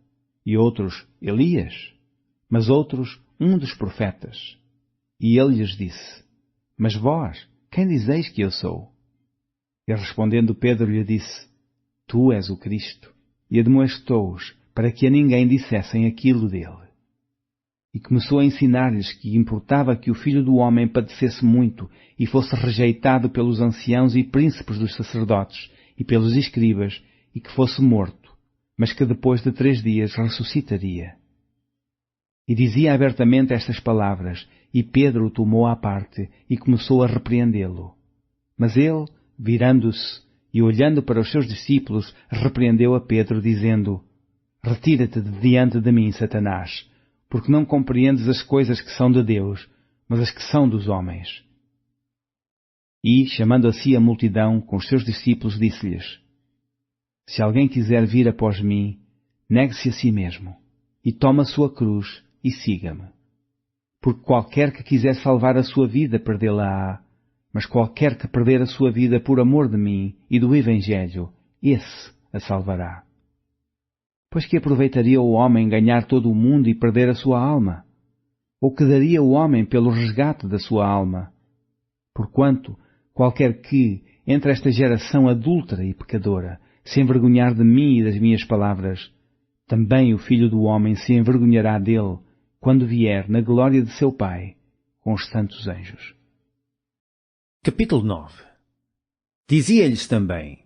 e outros: Elias, mas outros: um dos profetas. E ele lhes disse: mas vós, quem dizeis que eu sou? E respondendo Pedro lhe disse: tu és o Cristo. E admoestou-os para que a ninguém dissessem aquilo dele. E começou a ensinar-lhes que importava que o Filho do Homem padecesse muito e fosse rejeitado pelos anciãos e príncipes dos sacerdotes e pelos escribas, e que fosse morto, mas que depois de 3 dias ressuscitaria. E dizia abertamente estas palavras, e Pedro o tomou à parte e começou a repreendê-lo. Mas ele, virando-se e olhando para os seus discípulos, repreendeu a Pedro, dizendo: retira-te de diante de mim, Satanás, porque não compreendes as coisas que são de Deus, mas as que são dos homens. E, chamando a si a multidão com os seus discípulos, disse-lhes: se alguém quiser vir após mim, negue-se a si mesmo, e tome a sua cruz, e siga-me. Porque qualquer que quiser salvar a sua vida, perdê-la-á, mas qualquer que perder a sua vida por amor de mim e do Evangelho, esse a salvará. Pois que aproveitaria o homem ganhar todo o mundo e perder a sua alma? Ou que daria o homem pelo resgate da sua alma? Porquanto, qualquer que, entre esta geração adúltera e pecadora, se envergonhar de mim e das minhas palavras, também o Filho do Homem se envergonhará dele, quando vier na glória de seu Pai, com os santos anjos. Capítulo 9. Dizia-lhes também: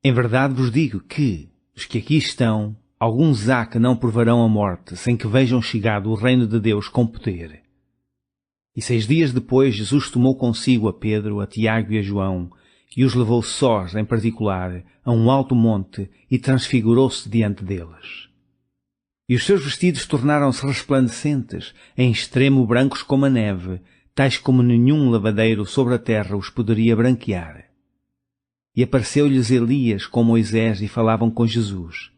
Em verdade vos digo que, os que aqui estão, alguns há que não provarão a morte, sem que vejam chegado o reino de Deus com poder. E 6 dias depois Jesus tomou consigo a Pedro, a Tiago e a João, e os levou sós, em particular, a um alto monte, e transfigurou-se diante deles. E os seus vestidos tornaram-se resplandecentes, em extremo brancos como a neve, tais como nenhum lavadeiro sobre a terra os poderia branquear. E apareceu-lhes Elias com Moisés e falavam com Jesus.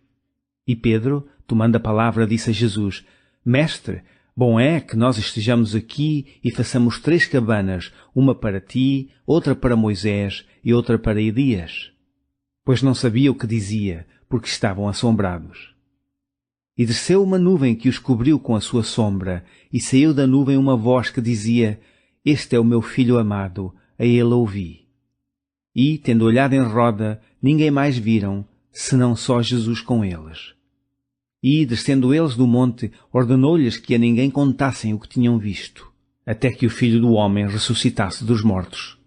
E Pedro, tomando a palavra, disse a Jesus: Mestre, bom é que nós estejamos aqui e façamos 3 cabanas, uma para ti, outra para Moisés e outra para Elias. Pois não sabia o que dizia, porque estavam assombrados. E desceu uma nuvem que os cobriu com a sua sombra, e saiu da nuvem uma voz que dizia: Este é o meu filho amado, a ele ouvi. E, tendo olhado em roda, ninguém mais viram, senão só Jesus com eles. E, descendo eles do monte, ordenou-lhes que a ninguém contassem o que tinham visto, até que o Filho do Homem ressuscitasse dos mortos.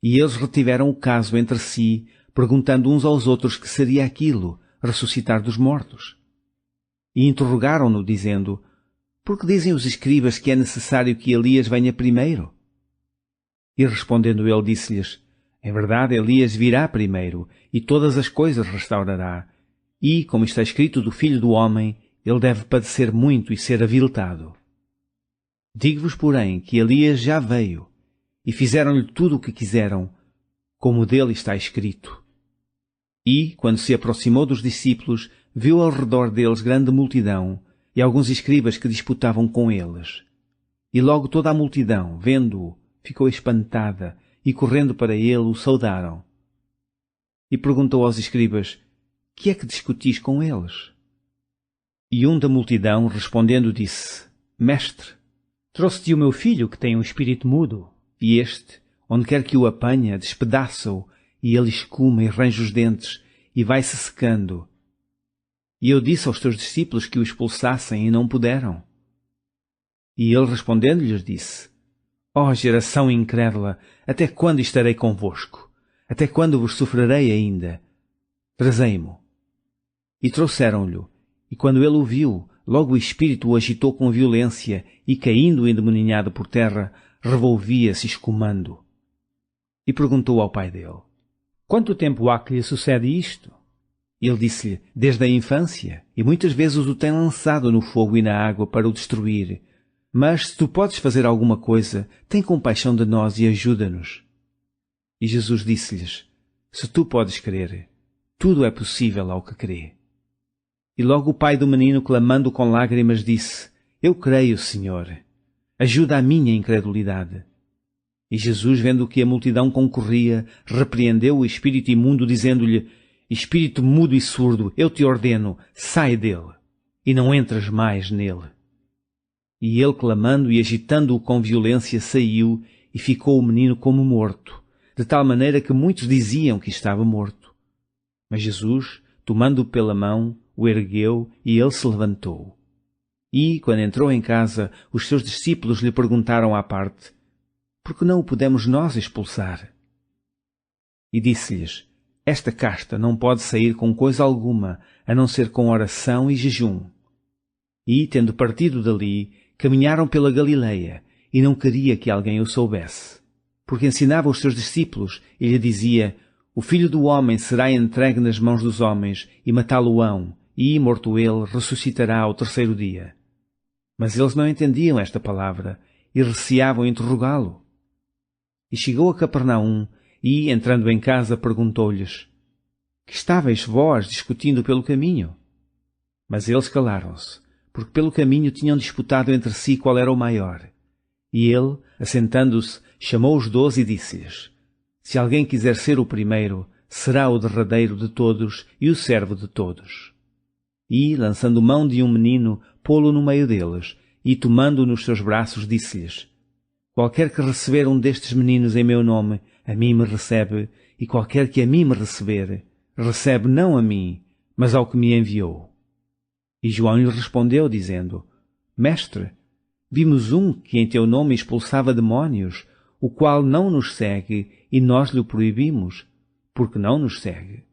E eles retiveram o caso entre si, perguntando uns aos outros que seria aquilo, ressuscitar dos mortos. E interrogaram-no, dizendo: Por que dizem os escribas que é necessário que Elias venha primeiro? E respondendo ele, disse-lhes: Em verdade, Elias virá primeiro, e todas as coisas restaurará. E, como está escrito do Filho do Homem, ele deve padecer muito e ser aviltado. Digo-vos, porém, que Elias já veio, e fizeram-lhe tudo o que quiseram, como dele está escrito. E, quando se aproximou dos discípulos, viu ao redor deles grande multidão, e alguns escribas que disputavam com eles. E logo toda a multidão, vendo-o, ficou espantada, e correndo para ele o saudaram. E perguntou aos escribas: Que é que discutis com eles? E um da multidão, respondendo, disse: Mestre, trouxe-te o meu filho, que tem um espírito mudo, e este, onde quer que o apanha, despedaça-o, e ele escuma e range os dentes, e vai-se secando. E eu disse aos teus discípulos que o expulsassem, e não puderam. E ele respondendo-lhes disse: Ó geração incrédula, até quando estarei convosco? Até quando vos sofrerei ainda? Trazei-mo. E trouxeram-lhe, e quando ele o viu, logo o espírito o agitou com violência, e caindo endemoninhado por terra, revolvia-se escumando. E perguntou ao pai dele: Quanto tempo há que lhe sucede isto? Ele disse-lhe: Desde a infância, e muitas vezes o tem lançado no fogo e na água para o destruir. Mas, se tu podes fazer alguma coisa, tem compaixão de nós e ajuda-nos. E Jesus disse-lhes: Se tu podes crer, tudo é possível ao que crê. E logo o pai do menino, clamando com lágrimas, disse: Eu creio, Senhor. Ajuda a minha incredulidade. E Jesus, vendo que a multidão concorria, repreendeu o espírito imundo, dizendo-lhe: Espírito mudo e surdo, eu te ordeno, sai dele, e não entres mais nele. E ele, clamando e agitando-o com violência, saiu, e ficou o menino como morto, de tal maneira que muitos diziam que estava morto. Mas Jesus, tomando-o pela mão, o ergueu, e ele se levantou. E, quando entrou em casa, os seus discípulos lhe perguntaram à parte: Por que não o podemos nós expulsar? E disse-lhes: Esta casta não pode sair com coisa alguma, a não ser com oração e jejum. E, tendo partido dali, caminharam pela Galileia, e não queria que alguém o soubesse, porque ensinava os seus discípulos e lhe dizia: O Filho do Homem será entregue nas mãos dos homens, e matá-lo-ão, e, morto ele, ressuscitará ao 3º dia. Mas eles não entendiam esta palavra, e receavam interrogá-lo. E chegou a Capernaum, e, entrando em casa, perguntou-lhes: Que estáveis vós discutindo pelo caminho? Mas eles calaram-se, porque pelo caminho tinham disputado entre si qual era o maior. E ele, assentando-se, chamou os 12 e disse-lhes: Se alguém quiser ser o primeiro, será o derradeiro de todos e o servo de todos. E, lançando mão de um menino, pô-lo no meio deles, e tomando-o nos seus braços, disse-lhes: Qualquer que receber um destes meninos em meu nome, a mim me recebe, e qualquer que a mim me receber, recebe não a mim, mas ao que me enviou. E João lhe respondeu, dizendo, Mestre, vimos um que em teu nome expulsava demónios, o qual não nos segue, e nós lhe o proibimos, porque não nos segue.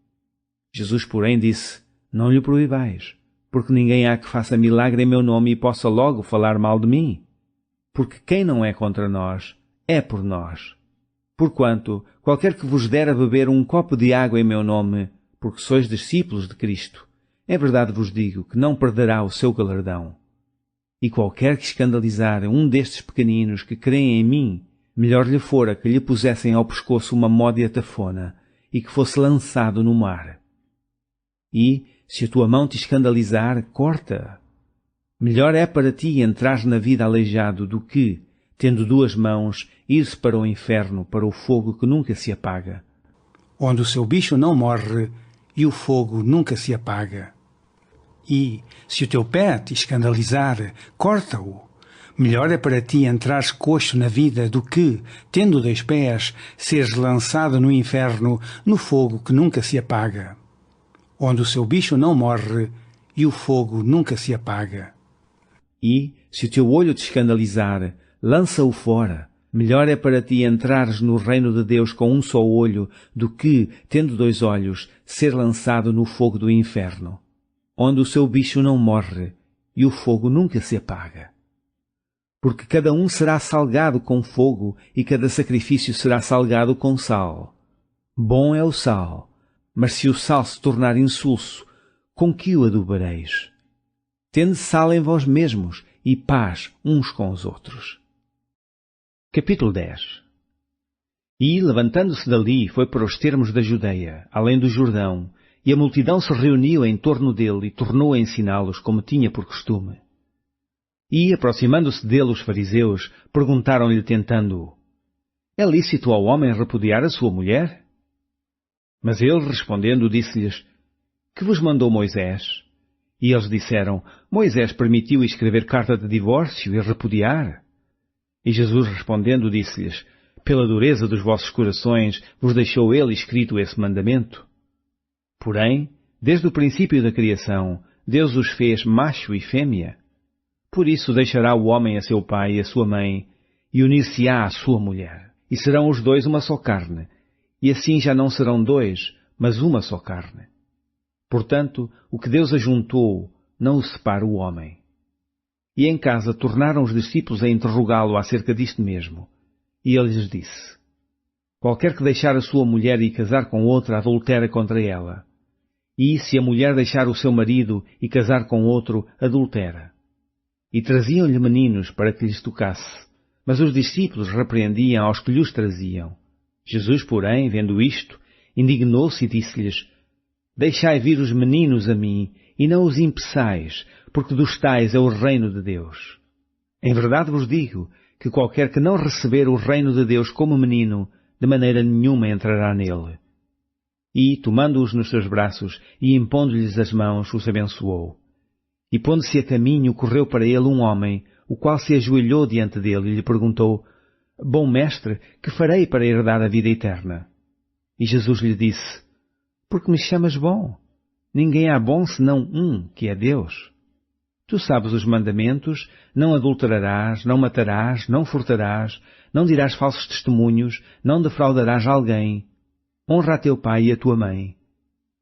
Jesus, porém, disse, não lhe proibais, porque ninguém há que faça milagre em meu nome e possa logo falar mal de mim. Porque quem não é contra nós, é por nós. Porquanto, qualquer que vos der a beber um copo de água em meu nome, porque sois discípulos de Cristo, em verdade vos digo que não perderá o seu galardão. E qualquer que escandalizar um destes pequeninos que creem em mim, melhor lhe fora que lhe pusessem ao pescoço uma módia tafona e que fosse lançado no mar. E, se a tua mão te escandalizar, corta. Melhor é para ti entrares na vida aleijado do que, tendo duas mãos, ir-se para o inferno, para o fogo que nunca se apaga, onde o seu bicho não morre e o fogo nunca se apaga. E, se o teu pé te escandalizar, corta-o. Melhor é para ti entrares coxo na vida do que, tendo 2 pés, seres lançado no inferno, no fogo que nunca se apaga, onde o seu bicho não morre e o fogo nunca se apaga. E, se o teu olho te escandalizar, lança-o fora. Melhor é para ti entrares no reino de Deus com um só olho, do que, tendo 2 olhos, ser lançado no fogo do inferno, onde o seu bicho não morre e o fogo nunca se apaga. Porque cada um será salgado com fogo e cada sacrifício será salgado com sal. Bom é o sal, mas se o sal se tornar insulso, com que o adubareis? Tende sal em vós mesmos e paz uns com os outros. Capítulo 10. E, levantando-se dali, foi para os termos da Judeia, além do Jordão, e a multidão se reuniu em torno dele e tornou a ensiná-los como tinha por costume. E, aproximando-se dele os fariseus, perguntaram-lhe tentando-o, é lícito ao homem repudiar a sua mulher? Mas ele, respondendo, disse-lhes, que vos mandou Moisés? E eles disseram, Moisés permitiu escrever carta de divórcio e repudiar. E Jesus, respondendo, disse-lhes, pela dureza dos vossos corações vos deixou ele escrito esse mandamento. Porém, desde o princípio da criação, Deus os fez macho e fêmea. Por isso deixará o homem a seu pai e a sua mãe, e unir-se-á à sua mulher, e serão os 2 uma só carne, e assim já não serão 2, mas uma só carne. Portanto, o que Deus ajuntou, não o separa o homem. E em casa tornaram os discípulos a interrogá-lo acerca disto mesmo. E ele lhes disse, qualquer que deixar a sua mulher e casar com outra, adultera contra ela. E se a mulher deixar o seu marido e casar com outro, adultera. E traziam-lhe meninos para que lhes tocasse, mas os discípulos repreendiam aos que lhes traziam. Jesus, porém, vendo isto, indignou-se e disse-lhes, deixai vir os meninos a mim, e não os impeçais, porque dos tais é o reino de Deus. Em verdade vos digo, que qualquer que não receber o reino de Deus como menino, de maneira nenhuma entrará nele. E, tomando-os nos seus braços, e impondo-lhes as mãos, os abençoou. E pondo-se a caminho, correu para ele um homem, o qual se ajoelhou diante dele e lhe perguntou, bom mestre, que farei para herdar a vida eterna? E Jesus lhe disse, porque me chamas bom? Ninguém há bom senão um, que é Deus. Tu sabes os mandamentos, não adulterarás, não matarás, não furtarás, não dirás falsos testemunhos, não defraudarás alguém. Honra a teu pai e a tua mãe.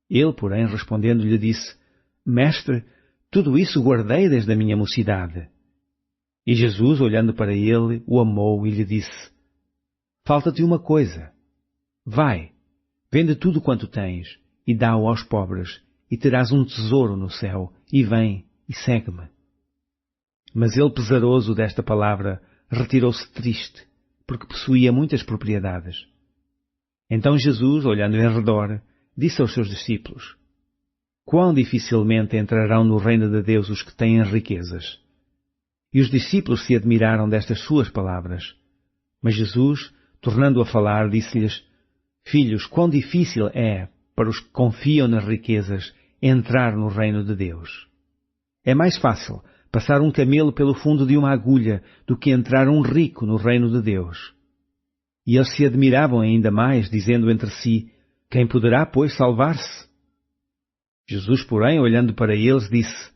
Ele, porém, respondendo, lhe disse, mestre, tudo isso guardei desde a minha mocidade. E Jesus, olhando para ele, o amou e lhe disse, falta-te uma coisa. Vai, vende tudo quanto tens, e dá-o aos pobres, e terás um tesouro no céu, e vem, e segue-me. Mas ele, pesaroso desta palavra, retirou-se triste, porque possuía muitas propriedades. Então Jesus, olhando em redor, disse aos seus discípulos, quão dificilmente entrarão no reino de Deus os que têm riquezas. E os discípulos se admiraram destas suas palavras. Mas Jesus, tornando a falar, disse-lhes, filhos, quão difícil é, para os que confiam nas riquezas, entrar no reino de Deus. É mais fácil passar um camelo pelo fundo de uma agulha do que entrar um rico no reino de Deus. E eles se admiravam ainda mais, dizendo entre si, quem poderá, pois, salvar-se? Jesus, porém, olhando para eles, disse: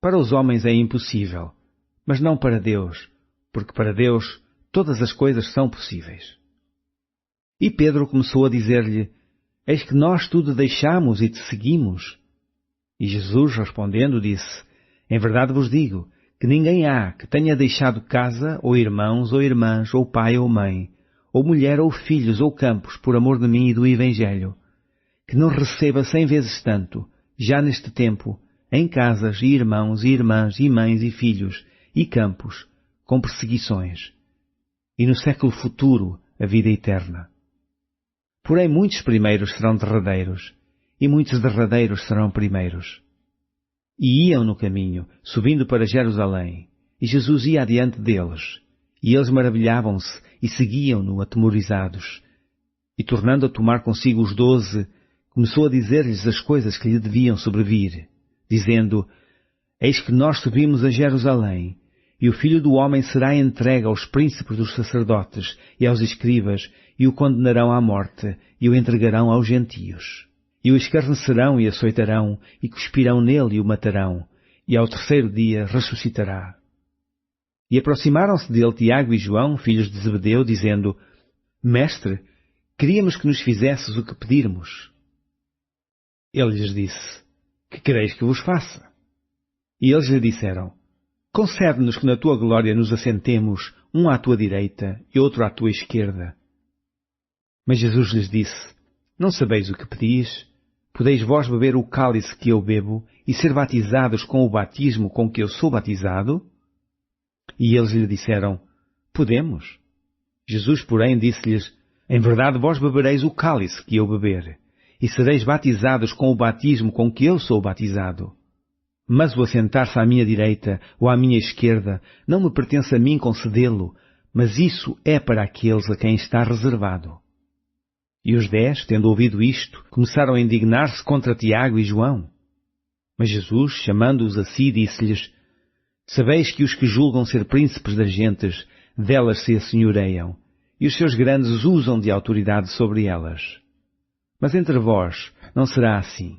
Para os homens é impossível, mas não para Deus, porque para Deus todas as coisas são possíveis. E Pedro começou a dizer-lhe: Eis que nós tudo deixamos e te seguimos. E Jesus, respondendo, disse: Em verdade vos digo que ninguém há que tenha deixado casa, ou irmãos, ou irmãs, ou pai, ou mãe, ou mulher, ou filhos, ou campos, por amor de mim e do Evangelho, que não receba 100 vezes tanto, já neste tempo, em casas, e irmãos, e irmãs, e mães, e filhos, e campos, com perseguições, e no século futuro a vida eterna. Porém muitos primeiros serão derradeiros, e muitos derradeiros serão primeiros. E iam no caminho, subindo para Jerusalém, e Jesus ia adiante deles, e eles maravilhavam-se e seguiam-no atemorizados. E tornando a tomar consigo os 12, começou a dizer-lhes as coisas que lhe deviam sobrevir, dizendo: Eis que nós subimos a Jerusalém, e o Filho do Homem será entregue aos príncipes dos sacerdotes e aos escribas, e o condenarão à morte, e o entregarão aos gentios. E o escarnecerão e açoitarão, e cuspirão nele e o matarão, e ao terceiro dia ressuscitará. E aproximaram-se dele Tiago e João, filhos de Zebedeu, dizendo: Mestre, queríamos que nos fizesses o que pedirmos. Ele lhes disse: Que quereis que vos faça? E eles lhe disseram: Concede-nos que na tua glória nos assentemos, um à tua direita e outro à tua esquerda. Mas Jesus lhes disse: Não sabeis o que pedis? Podeis vós beber o cálice que eu bebo e ser batizados com o batismo com que eu sou batizado? E eles lhe disseram: Podemos. Jesus, porém, disse-lhes: Em verdade vós bebereis o cálice que eu beber, e sereis batizados com o batismo com que eu sou batizado. Mas o assentar-se à minha direita ou à minha esquerda não me pertence a mim concedê-lo, mas isso é para aqueles a quem está reservado. E os 10, tendo ouvido isto, começaram a indignar-se contra Tiago e João. Mas Jesus, chamando-os a si, disse-lhes: Sabeis que os que julgam ser príncipes das gentes, delas se assenhoreiam, e os seus grandes usam de autoridade sobre elas. Mas entre vós não será assim.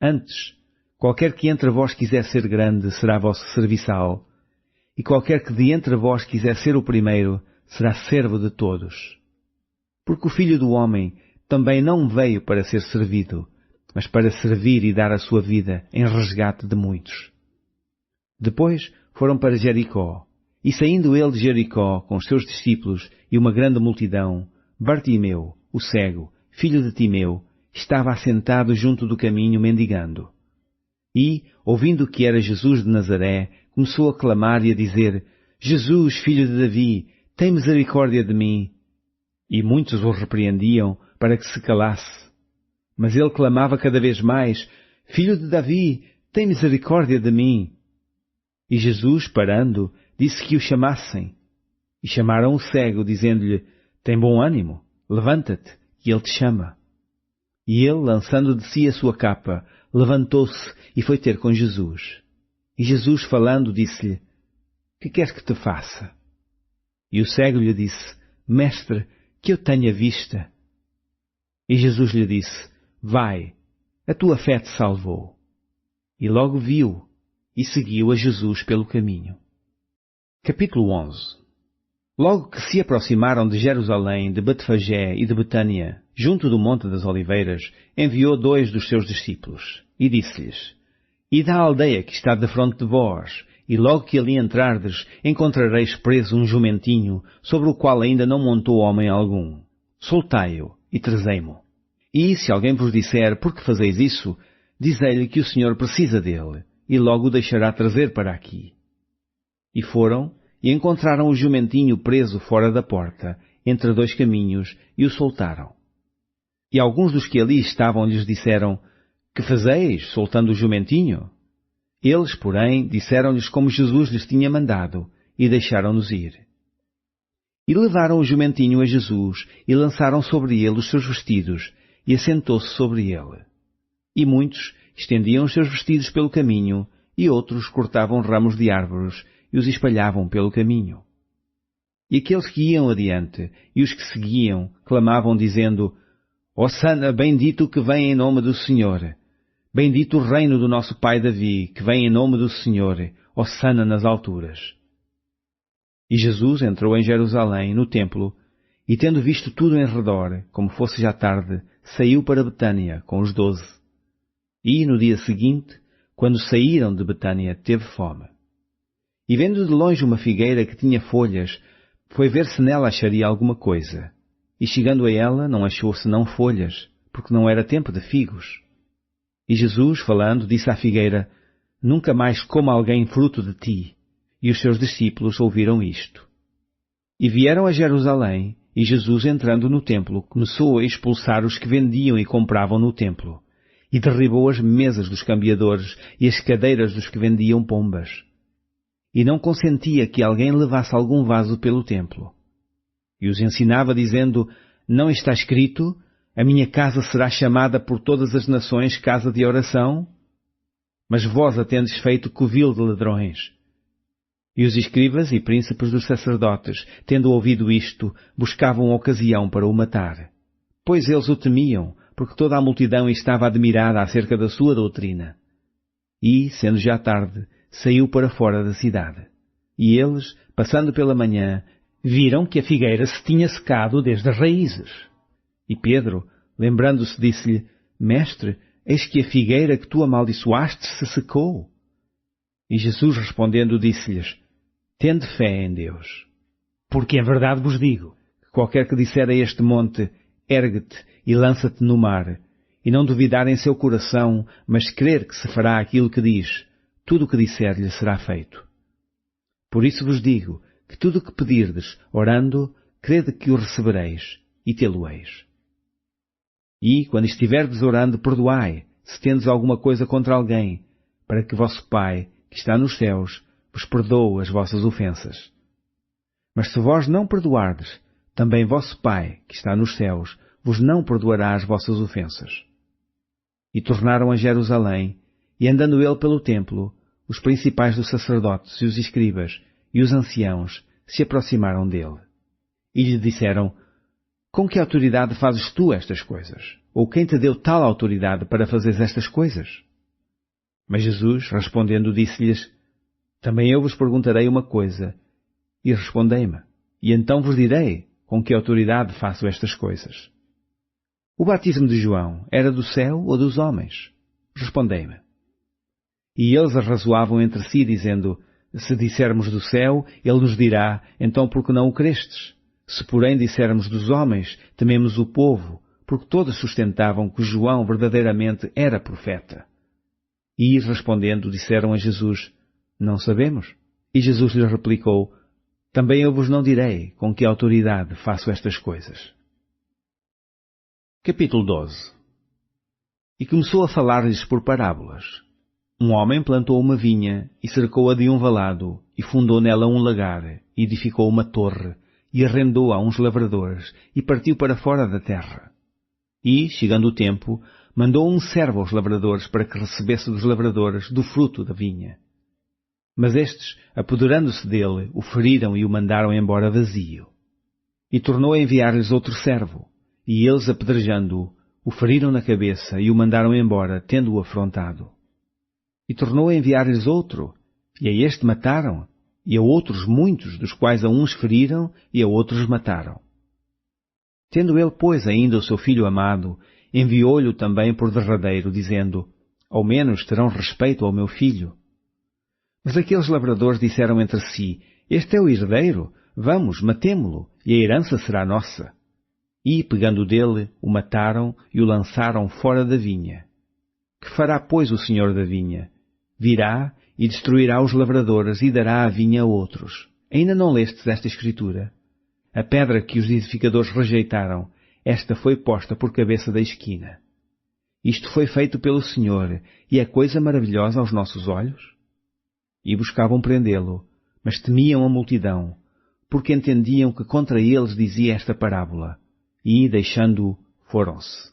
Antes, qualquer que entre vós quiser ser grande será vosso serviçal, e qualquer que de entre vós quiser ser o primeiro será servo de todos. Porque o Filho do Homem também não veio para ser servido, mas para servir e dar a sua vida em resgate de muitos. Depois foram para Jericó, e saindo ele de Jericó com os seus discípulos e uma grande multidão, Bartimeu, o cego, filho de Timeu, estava assentado junto do caminho mendigando. E, ouvindo que era Jesus de Nazaré, começou a clamar e a dizer: Jesus, filho de Davi, tem misericórdia de mim. E muitos o repreendiam para que se calasse. Mas ele clamava cada vez mais: Filho de Davi, tem misericórdia de mim. E Jesus, parando, disse que o chamassem. E chamaram o cego, dizendo-lhe: Tem bom ânimo, levanta-te, que ele te chama. E ele, lançando de si a sua capa, levantou-se e foi ter com Jesus. E Jesus, falando, disse-lhe: Que queres que te faça? E o cego lhe disse: Mestre, que eu tenha vista. E Jesus lhe disse: Vai, a tua fé te salvou. E logo viu, e seguiu a Jesus pelo caminho. Capítulo 11. Logo que se aproximaram de Jerusalém, de Betfagé e de Betânia, junto do Monte das Oliveiras, enviou 2 dos seus discípulos, e disse-lhes: Ide à aldeia que está defronte de vós, e logo que ali entrardes, encontrareis preso um jumentinho, sobre o qual ainda não montou homem algum. Soltai-o e trazei-mo. E se alguém vos disser: Por que fazeis isso? Dizei-lhe que o Senhor precisa dele, e logo o deixará trazer para aqui. E foram, e encontraram o jumentinho preso fora da porta, entre 2 caminhos, e o soltaram. E alguns dos que ali estavam lhes disseram: Que fazeis, soltando o jumentinho? Eles, porém, disseram-lhes como Jesus lhes tinha mandado, e deixaram-nos ir. E levaram o jumentinho a Jesus, e lançaram sobre ele os seus vestidos, e assentou-se sobre ele. E muitos estendiam os seus vestidos pelo caminho, e outros cortavam ramos de árvores, e os espalhavam pelo caminho. E aqueles que iam adiante, e os que seguiam, clamavam, dizendo: Hosana, bendito que vem em nome do Senhor. Bendito o reino do nosso pai Davi, que vem em nome do Senhor, hosana nas alturas. E Jesus entrou em Jerusalém, no templo, e tendo visto tudo em redor, como fosse já tarde, saiu para Betânia com os 12. E, no dia seguinte, quando saíram de Betânia, teve fome. E vendo de longe uma figueira que tinha folhas, foi ver se nela acharia alguma coisa. E chegando a ela, não achou senão folhas, porque não era tempo de figos. E Jesus, falando, disse à figueira, Nunca mais coma alguém fruto de ti. E os seus discípulos ouviram isto. E vieram a Jerusalém, e Jesus, entrando no templo, começou a expulsar os que vendiam e compravam no templo, e derribou as mesas dos cambiadores e as cadeiras dos que vendiam pombas. E não consentia que alguém levasse algum vaso pelo templo. E os ensinava, dizendo, Não está escrito, a minha casa será chamada por todas as nações casa de oração? Mas vós a tendes feito covil de ladrões. E os escribas e príncipes dos sacerdotes, tendo ouvido isto, buscavam ocasião para o matar. Pois eles o temiam, porque toda a multidão estava admirada acerca da sua doutrina. E, sendo já tarde, saiu para fora da cidade. E eles, passando pela manhã, viram que a figueira se tinha secado desde as raízes. E Pedro, lembrando-se, disse-lhe, Mestre, eis que a figueira que tu amaldiçoaste se secou. E Jesus, respondendo, disse-lhes, Tende fé em Deus. Porque em verdade vos digo, que qualquer que disser a este monte, Ergue-te e lança-te no mar, e não duvidar em seu coração, mas crer que se fará aquilo que diz, tudo o que disser lhe será feito. Por isso vos digo, que tudo o que pedirdes, orando, crede que o recebereis, e tê-lo-eis. E, quando estiverdes orando, perdoai, se tendes alguma coisa contra alguém, para que vosso Pai, que está nos céus, vos perdoe as vossas ofensas. Mas se vós não perdoardes, também vosso Pai, que está nos céus, vos não perdoará as vossas ofensas. E tornaram a Jerusalém, e andando ele pelo templo, os principais dos sacerdotes e os escribas e os anciãos se aproximaram dele. E lhe disseram, Com que autoridade fazes tu estas coisas? Ou quem te deu tal autoridade para fazeres estas coisas? Mas Jesus, respondendo, disse-lhes, Também eu vos perguntarei uma coisa, e respondei-me, e então vos direi com que autoridade faço estas coisas. O batismo de João era do céu ou dos homens? Respondei-me. E eles arrazoavam entre si, dizendo, Se dissermos do céu, ele nos dirá, então por que não o crestes? Se porém dissermos dos homens, tememos o povo, porque todos sustentavam que João verdadeiramente era profeta. E, respondendo, disseram a Jesus, Não sabemos. E Jesus lhes replicou, Também eu vos não direi com que autoridade faço estas coisas. Capítulo 12. E começou a falar-lhes por parábolas. Um homem plantou uma vinha, e cercou-a de um valado, e fundou nela um lagar, e edificou uma torre, e arrendou a uns lavradores, e partiu para fora da terra. E, chegando o tempo, mandou um servo aos lavradores para que recebesse dos lavradores do fruto da vinha. Mas estes, apoderando-se dele, o feriram e o mandaram embora vazio. E tornou a enviar-lhes outro servo, e eles, apedrejando-o, o feriram na cabeça e o mandaram embora, tendo-o afrontado. E tornou a enviar-lhes outro, e a este mataram, e a outros muitos, dos quais a uns feriram e a outros mataram. Tendo ele, pois, ainda o seu filho amado, enviou-lhe também por derradeiro, dizendo, Ao menos terão respeito ao meu filho. Mas aqueles lavradores disseram entre si, Este é o herdeiro, vamos, matemo-lo, e a herança será nossa. E, pegando dele, o mataram e o lançaram fora da vinha. Que fará, pois, o senhor da vinha? Virá e destruirá os lavradores e dará a vinha a outros. Ainda não lestes esta escritura? A pedra que os edificadores rejeitaram, esta foi posta por cabeça da esquina. Isto foi feito pelo Senhor, e é coisa maravilhosa aos nossos olhos? E buscavam prendê-lo, mas temiam a multidão, porque entendiam que contra eles dizia esta parábola, e, deixando-o, foram-se.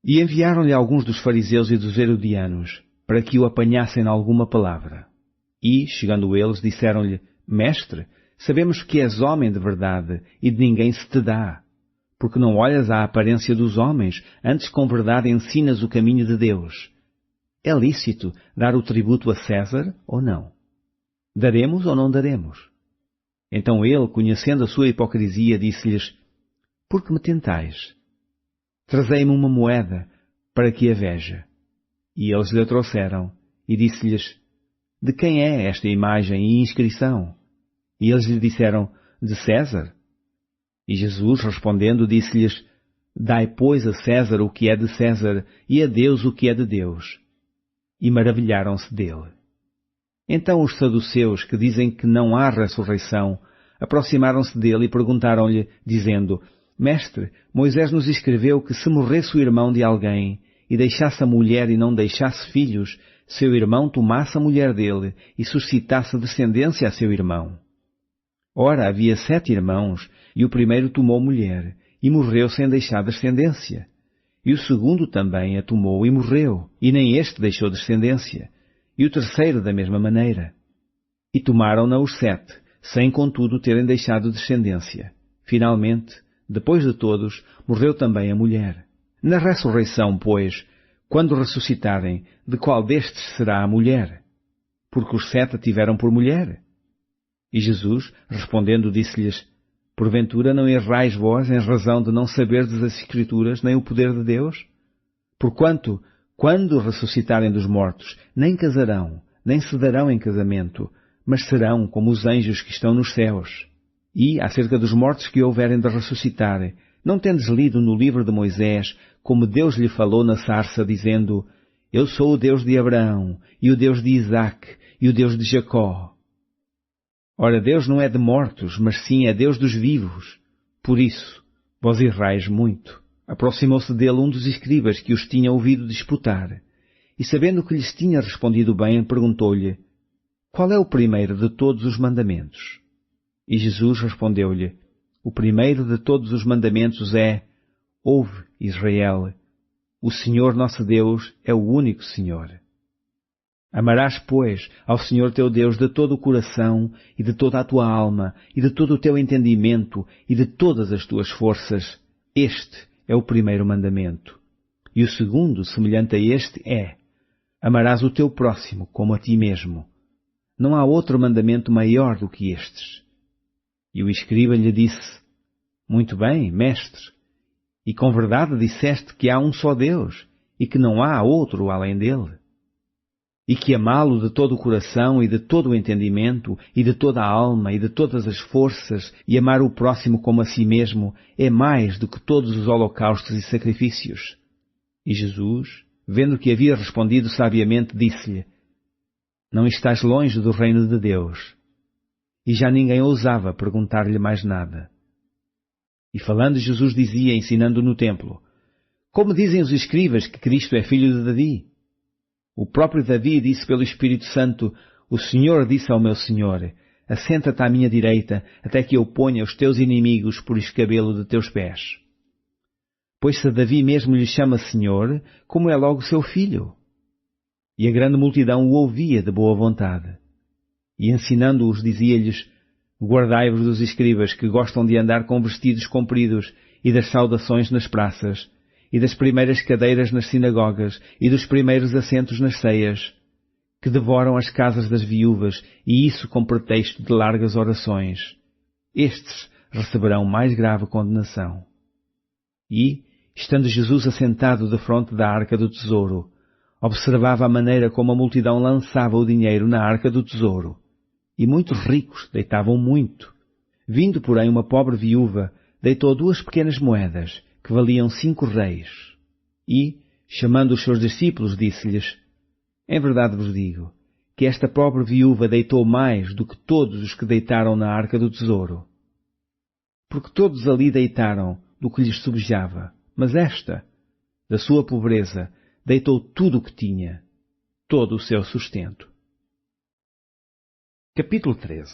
E enviaram-lhe alguns dos fariseus e dos herodianos, para que o apanhassem em alguma palavra. E, chegando eles, disseram-lhe, Mestre, sabemos que és homem de verdade, e de ninguém se te dá, porque não olhas à aparência dos homens, antes com verdade ensinas o caminho de Deus. É lícito dar o tributo a César ou não? Daremos ou não daremos? Então ele, conhecendo a sua hipocrisia, disse-lhes: Por que me tentais? Trazei-me uma moeda para que a veja. E eles lhe trouxeram, e disse-lhes: De quem é esta imagem e inscrição? E eles lhe disseram: De César. E Jesus, respondendo, disse-lhes: Dai, pois, a César o que é de César, e a Deus o que é de Deus. E maravilharam-se dele. Então os saduceus, que dizem que não há ressurreição, aproximaram-se dele e perguntaram-lhe, dizendo: Mestre, Moisés nos escreveu que se morresse o irmão de alguém, e deixasse a mulher e não deixasse filhos, seu irmão tomasse a mulher dele e suscitasse descendência a seu irmão. Ora, havia 7 irmãos, e o primeiro tomou mulher, e morreu sem deixar descendência. E o segundo também a tomou e morreu, e nem este deixou descendência. E o terceiro da mesma maneira. E tomaram-na os 7, sem contudo terem deixado descendência. Finalmente, depois de todos, morreu também a mulher. Na ressurreição, pois, quando ressuscitarem, de qual destes será a mulher? Porque os 7 a tiveram por mulher. E Jesus, respondendo, disse-lhes: Porventura não errais vós em razão de não saberdes as Escrituras nem o poder de Deus? Porquanto, quando ressuscitarem dos mortos, nem casarão, nem se darão em casamento, mas serão como os anjos que estão nos céus. E, acerca dos mortos que houverem de ressuscitar, não tendes lido no livro de Moisés, como Deus lhe falou na sarça, dizendo: Eu sou o Deus de Abraão, e o Deus de Isaque, e o Deus de Jacó. Ora, Deus não é de mortos, mas sim é Deus dos vivos. Por isso, vós errais muito. Aproximou-se dele um dos escribas que os tinha ouvido disputar, e sabendo que lhes tinha respondido bem, perguntou-lhe: Qual é o primeiro de todos os mandamentos? E Jesus respondeu-lhe: O primeiro de todos os mandamentos é: Ouve, Israel, o Senhor nosso Deus é o único Senhor. Amarás, pois, ao Senhor teu Deus de todo o coração, e de toda a tua alma, e de todo o teu entendimento, e de todas as tuas forças. Este é o primeiro mandamento. E o segundo, semelhante a este, é: Amarás o teu próximo como a ti mesmo. Não há outro mandamento maior do que estes. E o escriba lhe disse: Muito bem, mestre, e com verdade disseste que há um só Deus, e que não há outro além dele. E que amá-lo de todo o coração e de todo o entendimento e de toda a alma e de todas as forças e amar o próximo como a si mesmo é mais do que todos os holocaustos e sacrifícios. E Jesus, vendo que havia respondido sabiamente, disse-lhe: Não estás longe do reino de Deus. E já ninguém ousava perguntar-lhe mais nada. E falando, Jesus dizia, ensinando no templo: Como dizem os escribas que Cristo é filho de Davi? O próprio Davi disse pelo Espírito Santo: O Senhor disse ao meu Senhor: Assenta-te à minha direita, até que eu ponha os teus inimigos por escabelo de teus pés. Pois se Davi mesmo lhe chama Senhor, como é logo seu filho? E a grande multidão o ouvia de boa vontade. E ensinando-os dizia-lhes: Guardai-vos dos escribas que gostam de andar com vestidos compridos e das saudações nas praças, e das primeiras cadeiras nas sinagogas, e dos primeiros assentos nas ceias, que devoram as casas das viúvas, e isso com pretexto de largas orações. Estes receberão mais grave condenação. E, estando Jesus assentado defronte da arca do tesouro, observava a maneira como a multidão lançava o dinheiro na arca do tesouro, e muitos ricos deitavam muito. Vindo, porém, uma pobre viúva, deitou 2 pequenas moedas, que valiam 5 reis. E, chamando os seus discípulos, disse-lhes: Em verdade vos digo, que esta pobre viúva deitou mais do que todos os que deitaram na arca do tesouro. Porque todos ali deitaram do que lhes subjava, mas esta, da sua pobreza, deitou tudo o que tinha, todo o seu sustento. Capítulo 13.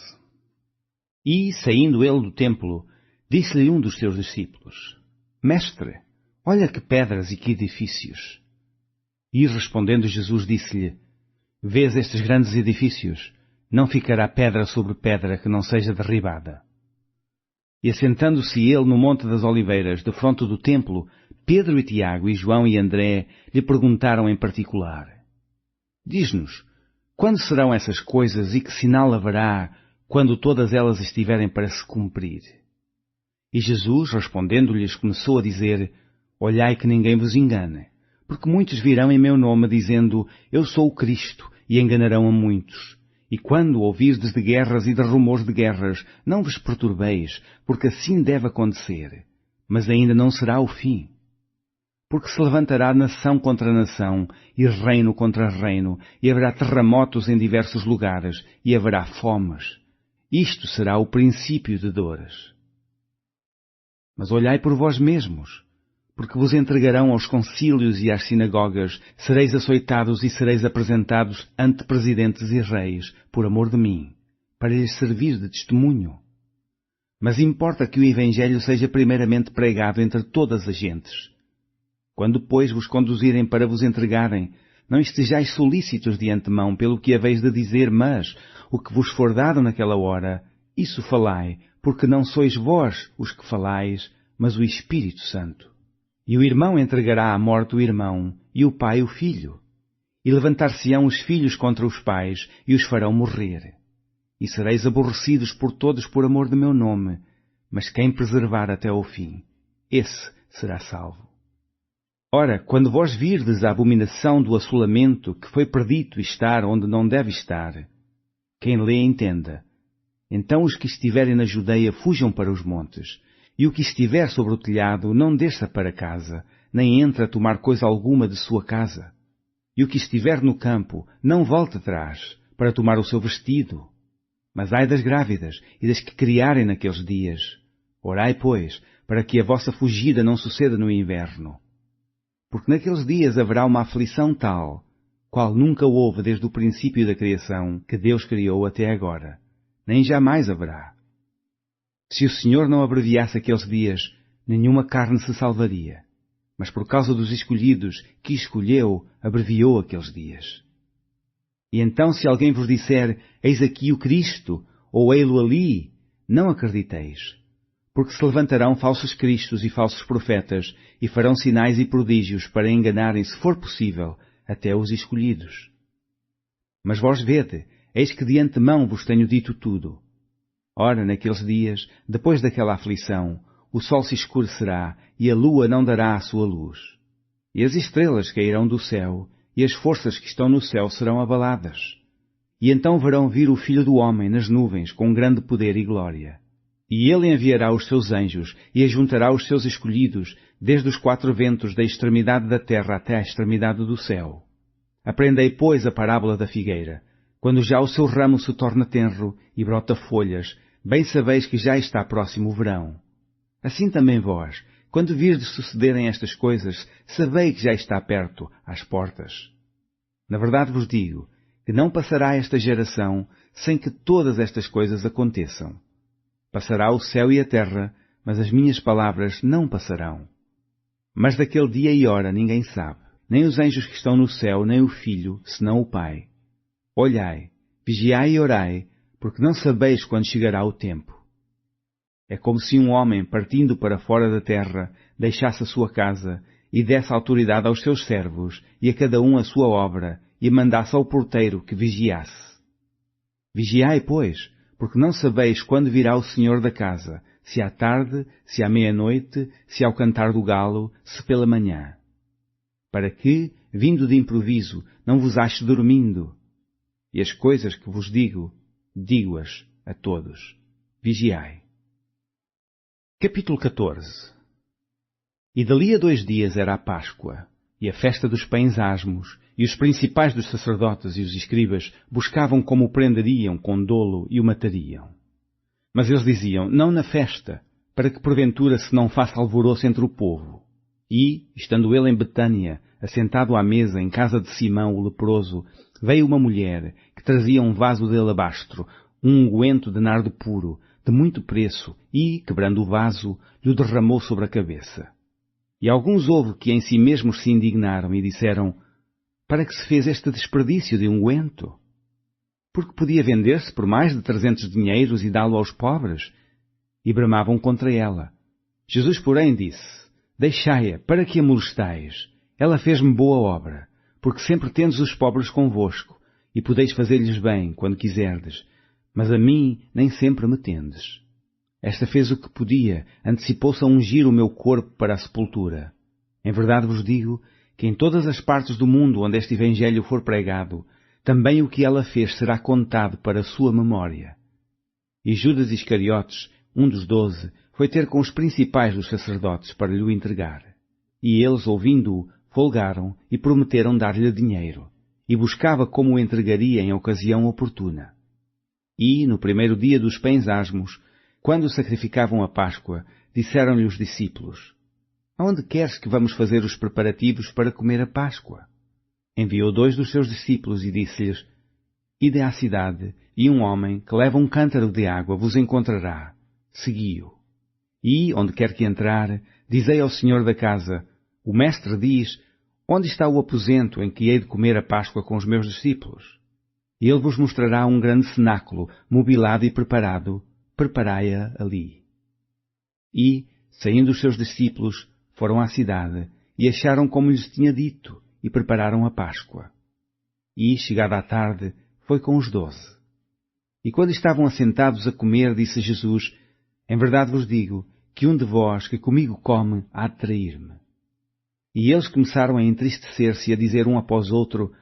E, saindo ele do templo, disse-lhe um dos seus discípulos: Mestre, olha que pedras e que edifícios. E respondendo Jesus disse-lhe: Vês estes grandes edifícios? Não ficará pedra sobre pedra que não seja derribada. E assentando-se ele no Monte das Oliveiras, defronte do templo, Pedro e Tiago e João e André lhe perguntaram em particular: Diz-nos, quando serão essas coisas e que sinal haverá quando todas elas estiverem para se cumprir? E Jesus, respondendo-lhes, começou a dizer, olhai que ninguém vos engane, porque muitos virão em meu nome dizendo, eu sou o Cristo, e enganarão a muitos. E quando ouvirdes de guerras e de rumores de guerras, não vos perturbeis, porque assim deve acontecer, mas ainda não será o fim. Porque se levantará nação contra nação, e reino contra reino, e haverá terremotos em diversos lugares, e haverá fomes. Isto será o princípio de dores. Mas olhai por vós mesmos, porque vos entregarão aos concílios e às sinagogas, sereis açoitados e sereis apresentados ante presidentes e reis, por amor de mim, para lhes servir de testemunho. Mas importa que o Evangelho seja primeiramente pregado entre todas as gentes. Quando, pois, vos conduzirem para vos entregarem, não estejais solícitos de antemão pelo que haveis de dizer, mas, o que vos for dado naquela hora, isso falai, porque não sois vós os que falais, mas o Espírito Santo. E o irmão entregará à morte o irmão, e o pai o filho. E levantar-se-ão os filhos contra os pais, e os farão morrer. E sereis aborrecidos por todos por amor de meu nome, mas quem preservar até ao fim, esse será salvo. Ora, quando vós virdes a abominação do assolamento, que foi predito estar onde não deve estar, quem lê entenda. Então os que estiverem na Judeia fujam para os montes, e o que estiver sobre o telhado não desça para casa, nem entre a tomar coisa alguma de sua casa. E o que estiver no campo não volte atrás, para tomar o seu vestido. Mas ai das grávidas e das que criarem naqueles dias. Orai, pois, para que a vossa fugida não suceda no inverno. Porque naqueles dias haverá uma aflição tal, qual nunca houve desde o princípio da criação que Deus criou até agora, nem jamais haverá. Se o Senhor não abreviasse aqueles dias, nenhuma carne se salvaria, mas por causa dos escolhidos que escolheu, abreviou aqueles dias. E então se alguém vos disser, eis aqui o Cristo, ou ei-lo ali, não acrediteis. Porque se levantarão falsos cristos e falsos profetas, e farão sinais e prodígios para enganarem, se for possível, até os escolhidos. Mas vós vede, eis que de antemão vos tenho dito tudo. Ora, naqueles dias, depois daquela aflição, o sol se escurecerá, e a lua não dará a sua luz. E as estrelas cairão do céu, e as forças que estão no céu serão abaladas. E então verão vir o Filho do Homem nas nuvens, com grande poder e glória. E ele enviará os seus anjos, e ajuntará os seus escolhidos, desde os quatro ventos da extremidade da terra até à extremidade do céu. Aprendei, pois, a parábola da figueira. Quando já o seu ramo se torna tenro e brota folhas, bem sabeis que já está próximo o verão. Assim também vós, quando virdes sucederem estas coisas, sabei que já está perto, às portas. Na verdade vos digo, que não passará esta geração sem que todas estas coisas aconteçam. Passará o céu e a terra, mas as minhas palavras não passarão. Mas daquele dia e hora ninguém sabe, nem os anjos que estão no céu, nem o Filho, senão o Pai. Olhai, vigiai e orai, porque não sabeis quando chegará o tempo. É como se um homem, partindo para fora da terra, deixasse a sua casa, e desse autoridade aos seus servos, e a cada um a sua obra, e mandasse ao porteiro que vigiasse. Vigiai, pois, porque não sabeis quando virá o Senhor da casa, se à tarde, se à meia-noite, se ao cantar do galo, se pela manhã. Para que, vindo de improviso, não vos ache dormindo. E as coisas que vos digo, digo-as a todos. Vigiai. Capítulo 14. E dali a 2 dias era a Páscoa, e a festa dos pães asmos, e os principais dos sacerdotes e os escribas buscavam como o prenderiam com dolo e o matariam. Mas eles diziam, não na festa, para que porventura se não faça alvoroço entre o povo. E, estando ele em Betânia, assentado à mesa em casa de Simão o leproso, veio uma mulher que trazia um vaso de alabastro, um unguento de nardo puro, de muito preço, e, quebrando o vaso, lhe derramou sobre a cabeça. E alguns houve que em si mesmos se indignaram e disseram, para que se fez este desperdício de unguento? Porque podia vender-se por mais de 300 dinheiros e dá-lo aos pobres. E bramavam contra ela. Jesus, porém, disse, deixai-a, para que a molestais? Ela fez-me boa obra, porque sempre tendes os pobres convosco, e podeis fazer-lhes bem, quando quiserdes, mas a mim nem sempre me tendes. Esta fez o que podia, antecipou-se a ungir o meu corpo para a sepultura. Em verdade vos digo que em todas as partes do mundo onde este Evangelho for pregado, também o que ela fez será contado para a sua memória. E Judas Iscariotes, um dos 12, foi ter com os principais dos sacerdotes para lhe o entregar. E eles, ouvindo-o, folgaram e prometeram dar-lhe dinheiro, e buscava como o entregaria em ocasião oportuna. E, no primeiro dia dos pães asmos, quando sacrificavam a Páscoa, disseram-lhe os discípulos: Aonde queres que vamos fazer os preparativos para comer a Páscoa? Enviou 2 dos seus discípulos e disse-lhes: Ide à cidade, e um homem que leva um cântaro de água vos encontrará. Segui-o. E, onde quer que entrar, dizei ao senhor da casa: O mestre diz: Onde está o aposento em que hei de comer a Páscoa com os meus discípulos? E ele vos mostrará um grande cenáculo, mobilado e preparado. Preparai-a ali. E, saindo os seus discípulos, foram à cidade, e acharam como lhes tinha dito, e prepararam a Páscoa. E, chegada a tarde, foi com os 12. E quando estavam assentados a comer, disse Jesus: Em verdade vos digo, que um de vós que comigo come há de trair-me. E eles começaram a entristecer-se e a dizer um após outro: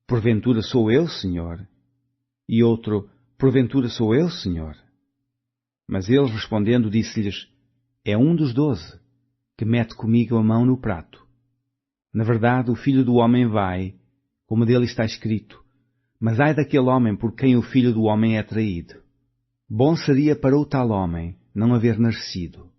Porventura sou eu, Senhor? E outro: Porventura sou eu, Senhor? Mas ele, respondendo, disse-lhes: É um dos 12, que mete comigo a mão no prato. Na verdade, o Filho do Homem vai, como dele está escrito, mas ai daquele homem por quem o Filho do Homem é traído. Bom seria para o tal homem não haver nascido.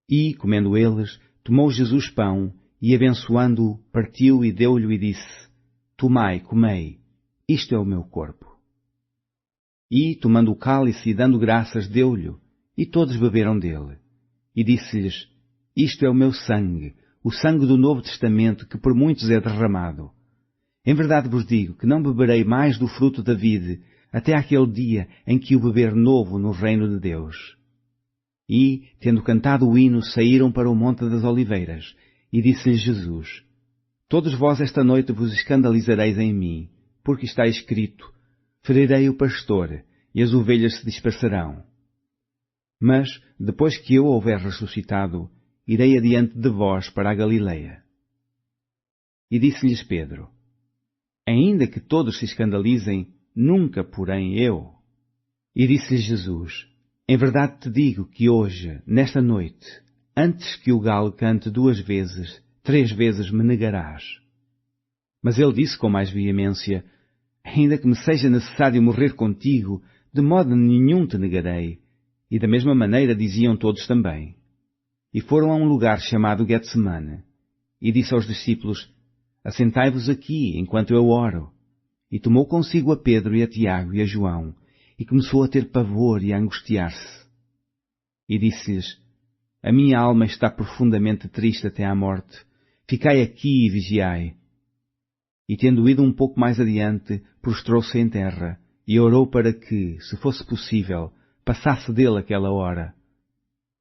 E, comendo eles, tomou Jesus pão, e abençoando-o, partiu e deu-lhe e disse: Tomai, comei, isto é o meu corpo. E, tomando o cálice e dando graças, deu-lhe, e todos beberam dele. E disse-lhes: Isto é o meu sangue, o sangue do Novo Testamento, que por muitos é derramado. Em verdade vos digo que não beberei mais do fruto da vide, até aquele dia em que o beber novo no reino de Deus. E, tendo cantado o hino, saíram para o Monte das Oliveiras, e disse-lhes Jesus: Todos vós esta noite vos escandalizareis em mim, porque está escrito: Ferirei o pastor, e as ovelhas se dispersarão. Mas, depois que eu houver ressuscitado, irei adiante de vós para a Galileia. E disse-lhes Pedro: Ainda que todos se escandalizem, nunca, porém, eu. E disse-lhes Jesus: Em verdade te digo que hoje, nesta noite, antes que o galo cante 2 vezes, 3 vezes me negarás. Mas ele disse com mais veemência: Ainda que me seja necessário morrer contigo, de modo nenhum te negarei. E da mesma maneira diziam todos também. E foram a um lugar chamado Getsemane. E disse aos discípulos: Assentai-vos aqui, enquanto eu oro. E tomou consigo a Pedro e a Tiago e a João, e começou a ter pavor e a angustiar-se. E disse-lhes: A minha alma está profundamente triste até à morte. Ficai aqui e vigiai. E tendo ido um pouco mais adiante, prostrou-se em terra, e orou para que, se fosse possível, passasse dele aquela hora.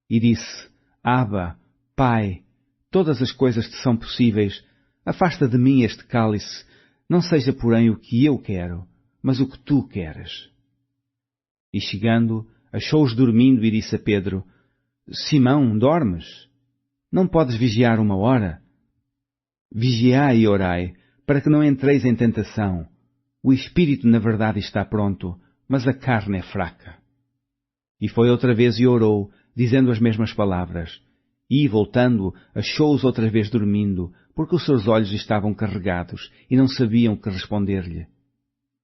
E disse: Abba, Pai, todas as coisas te são possíveis, afasta de mim este cálice, não seja porém o que eu quero, mas o que tu queres. E chegando, achou-os dormindo e disse a Pedro: Simão, dormes? Não podes vigiar 1 hora? Vigiai e orai, para que não entreis em tentação. O espírito na verdade está pronto, mas a carne é fraca. E foi outra vez e orou, dizendo as mesmas palavras. E, voltando, achou-os outra vez dormindo, porque os seus olhos estavam carregados, e não sabiam que responder-lhe.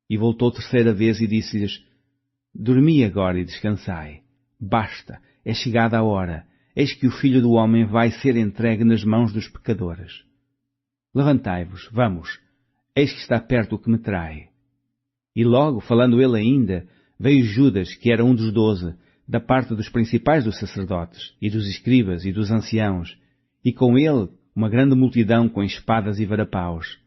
E voltou 3ª vez e disse-lhes: Dormi agora e descansai. Basta, é chegada a hora. Eis que o Filho do Homem vai ser entregue nas mãos dos pecadores. Levantai-vos, vamos, eis que está perto o que me trai. E logo, falando ele ainda, veio Judas, que era um dos 12, da parte dos principais dos sacerdotes, e dos escribas, e dos anciãos, e com ele uma grande multidão com espadas e varapaus.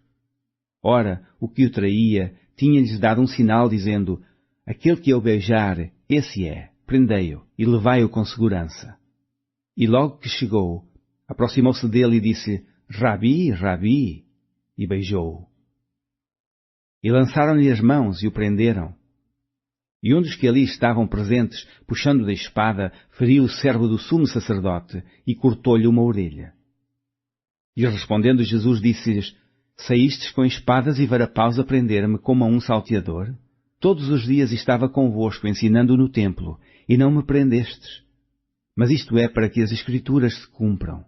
Ora, o que o traía tinha-lhes dado um sinal, dizendo: Aquele que eu beijar, esse é, prendei-o, e levai-o com segurança. E logo que chegou, aproximou-se dele e disse: Rabi, Rabi. e beijou-o. E lançaram-lhe as mãos e o prenderam. E um dos que ali estavam presentes, puxando da espada, feriu o servo do sumo sacerdote e cortou-lhe uma orelha. E respondendo Jesus disse-lhes: Saístes com espadas e varapaus a prender-me como a um salteador? Todos os dias estava convosco ensinando no templo, e não me prendestes. Mas isto é para que as Escrituras se cumpram.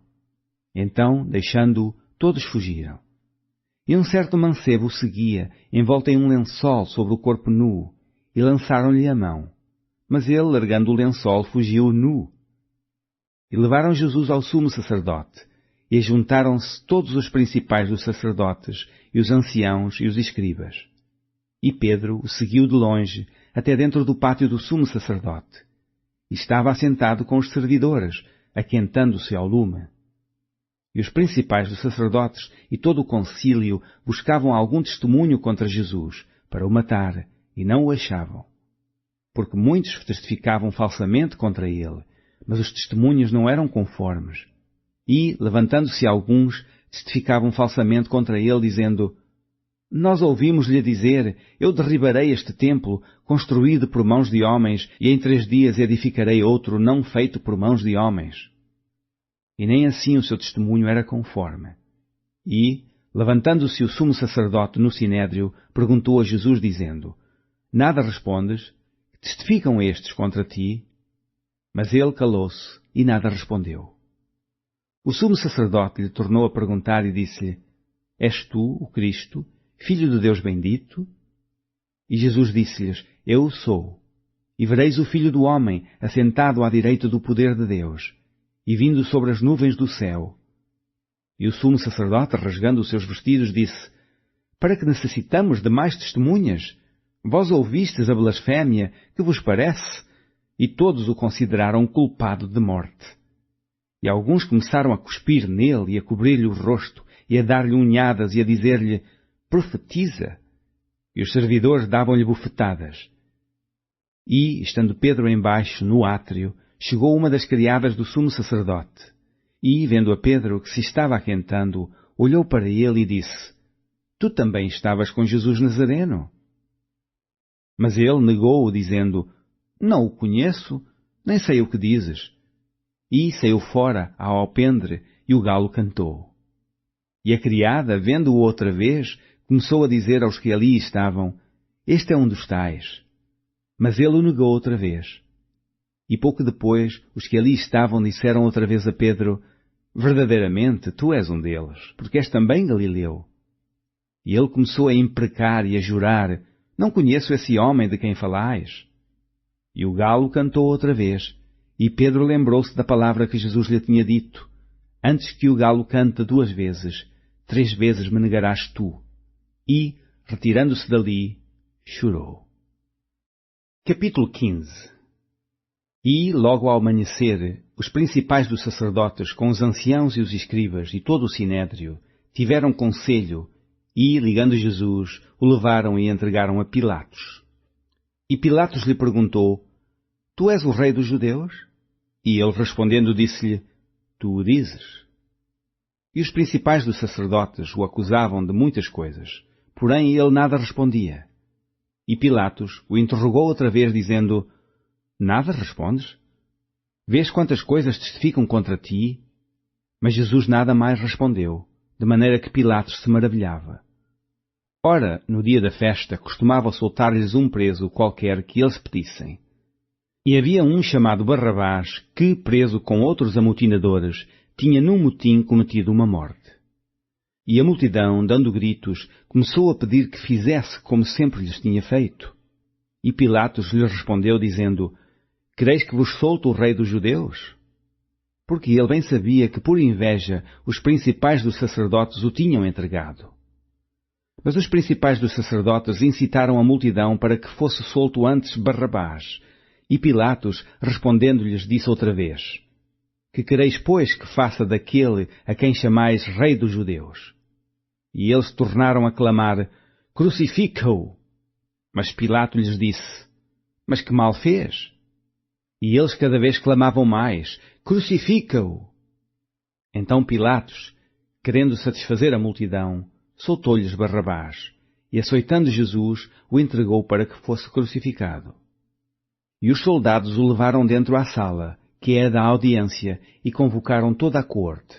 Então, deixando-o, todos fugiram. E um certo mancebo o seguia, envolto em um lençol sobre o corpo nu, e lançaram-lhe a mão. Mas ele, largando o lençol, fugiu nu. E levaram Jesus ao sumo sacerdote, e juntaram-se todos os principais dos sacerdotes, e os anciãos e os escribas. E Pedro o seguiu de longe, até dentro do pátio do sumo sacerdote. E estava assentado com os servidores, aquentando-se ao lume. E os principais dos sacerdotes e todo o concílio buscavam algum testemunho contra Jesus, para o matar, e não o achavam. Porque muitos testificavam falsamente contra ele, mas os testemunhos não eram conformes. E, levantando-se alguns, testificavam falsamente contra ele, dizendo: Nós ouvimos-lhe dizer: Eu derribarei este templo, construído por mãos de homens, e em 3 dias edificarei outro não feito por mãos de homens. E nem assim o seu testemunho era conforme. E, levantando-se o sumo sacerdote no sinédrio, perguntou a Jesus, dizendo: Nada respondes? Testificam estes contra ti? Mas ele calou-se e nada respondeu. O sumo sacerdote lhe tornou a perguntar e disse-lhe: És tu, o Cristo, Filho de Deus bendito? E Jesus disse-lhes: Eu o sou. E vereis o Filho do Homem assentado à direita do poder de Deus, e vindo sobre as nuvens do céu. E o sumo sacerdote, rasgando os seus vestidos, disse: Para que necessitamos de mais testemunhas? Vós ouvistes a blasfémia, que vos parece? E todos o consideraram culpado de morte. E alguns começaram a cuspir nele e a cobrir-lhe o rosto, e a dar-lhe unhadas e a dizer-lhe: Profetiza! E os servidores davam-lhe bofetadas. E, estando Pedro embaixo, no átrio, chegou uma das criadas do sumo sacerdote, e, vendo a Pedro, que se estava aquentando, olhou para ele e disse: Tu também estavas com Jesus Nazareno? Mas ele negou-o, dizendo: Não o conheço, nem sei o que dizes. E saiu fora ao alpendre, e o galo cantou. E a criada, vendo-o outra vez, começou a dizer aos que ali estavam: Este é um dos tais. Mas ele o negou outra vez. E pouco depois, os que ali estavam disseram outra vez a Pedro: Verdadeiramente, tu és um deles, porque és também Galileu. E ele começou a imprecar e a jurar: Não conheço esse homem de quem falais. E o galo cantou outra vez, e Pedro lembrou-se da palavra que Jesus lhe tinha dito: Antes que o galo cante 2 vezes, 3 vezes me negarás tu. E, retirando-se dali, chorou. Capítulo 15. E, logo ao amanhecer, os principais dos sacerdotes, com os anciãos e os escribas e todo o sinédrio, tiveram conselho e, ligando Jesus, o levaram e entregaram a Pilatos. E Pilatos lhe perguntou: Tu és o rei dos judeus? E ele respondendo disse-lhe: Tu o dizes. E os principais dos sacerdotes o acusavam de muitas coisas, porém ele nada respondia. E Pilatos o interrogou outra vez, dizendo: Nada respondes? Vês quantas coisas testificam contra ti? Mas Jesus nada mais respondeu, de maneira que Pilatos se maravilhava. Ora, no dia da festa, costumava soltar-lhes um preso qualquer que eles pedissem. E havia um chamado Barrabás, que, preso com outros amotinadores, tinha num motim cometido uma morte. E a multidão, dando gritos, começou a pedir que fizesse como sempre lhes tinha feito. E Pilatos lhes respondeu, dizendo: Quereis que vos solte o rei dos judeus? Porque ele bem sabia que, por inveja, os principais dos sacerdotes o tinham entregado. Mas os principais dos sacerdotes incitaram a multidão para que fosse solto antes Barrabás. E Pilatos, respondendo-lhes, disse outra vez: Que quereis, pois, que faça daquele a quem chamais rei dos judeus? E eles tornaram a clamar: Crucifica-o! Mas Pilato lhes disse: Mas que mal fez? E eles cada vez clamavam mais: Crucifica-o! Então Pilatos, querendo satisfazer a multidão, soltou-lhes Barrabás, e açoitando Jesus, o entregou para que fosse crucificado. E os soldados o levaram dentro à sala, que é da audiência, e convocaram toda a corte.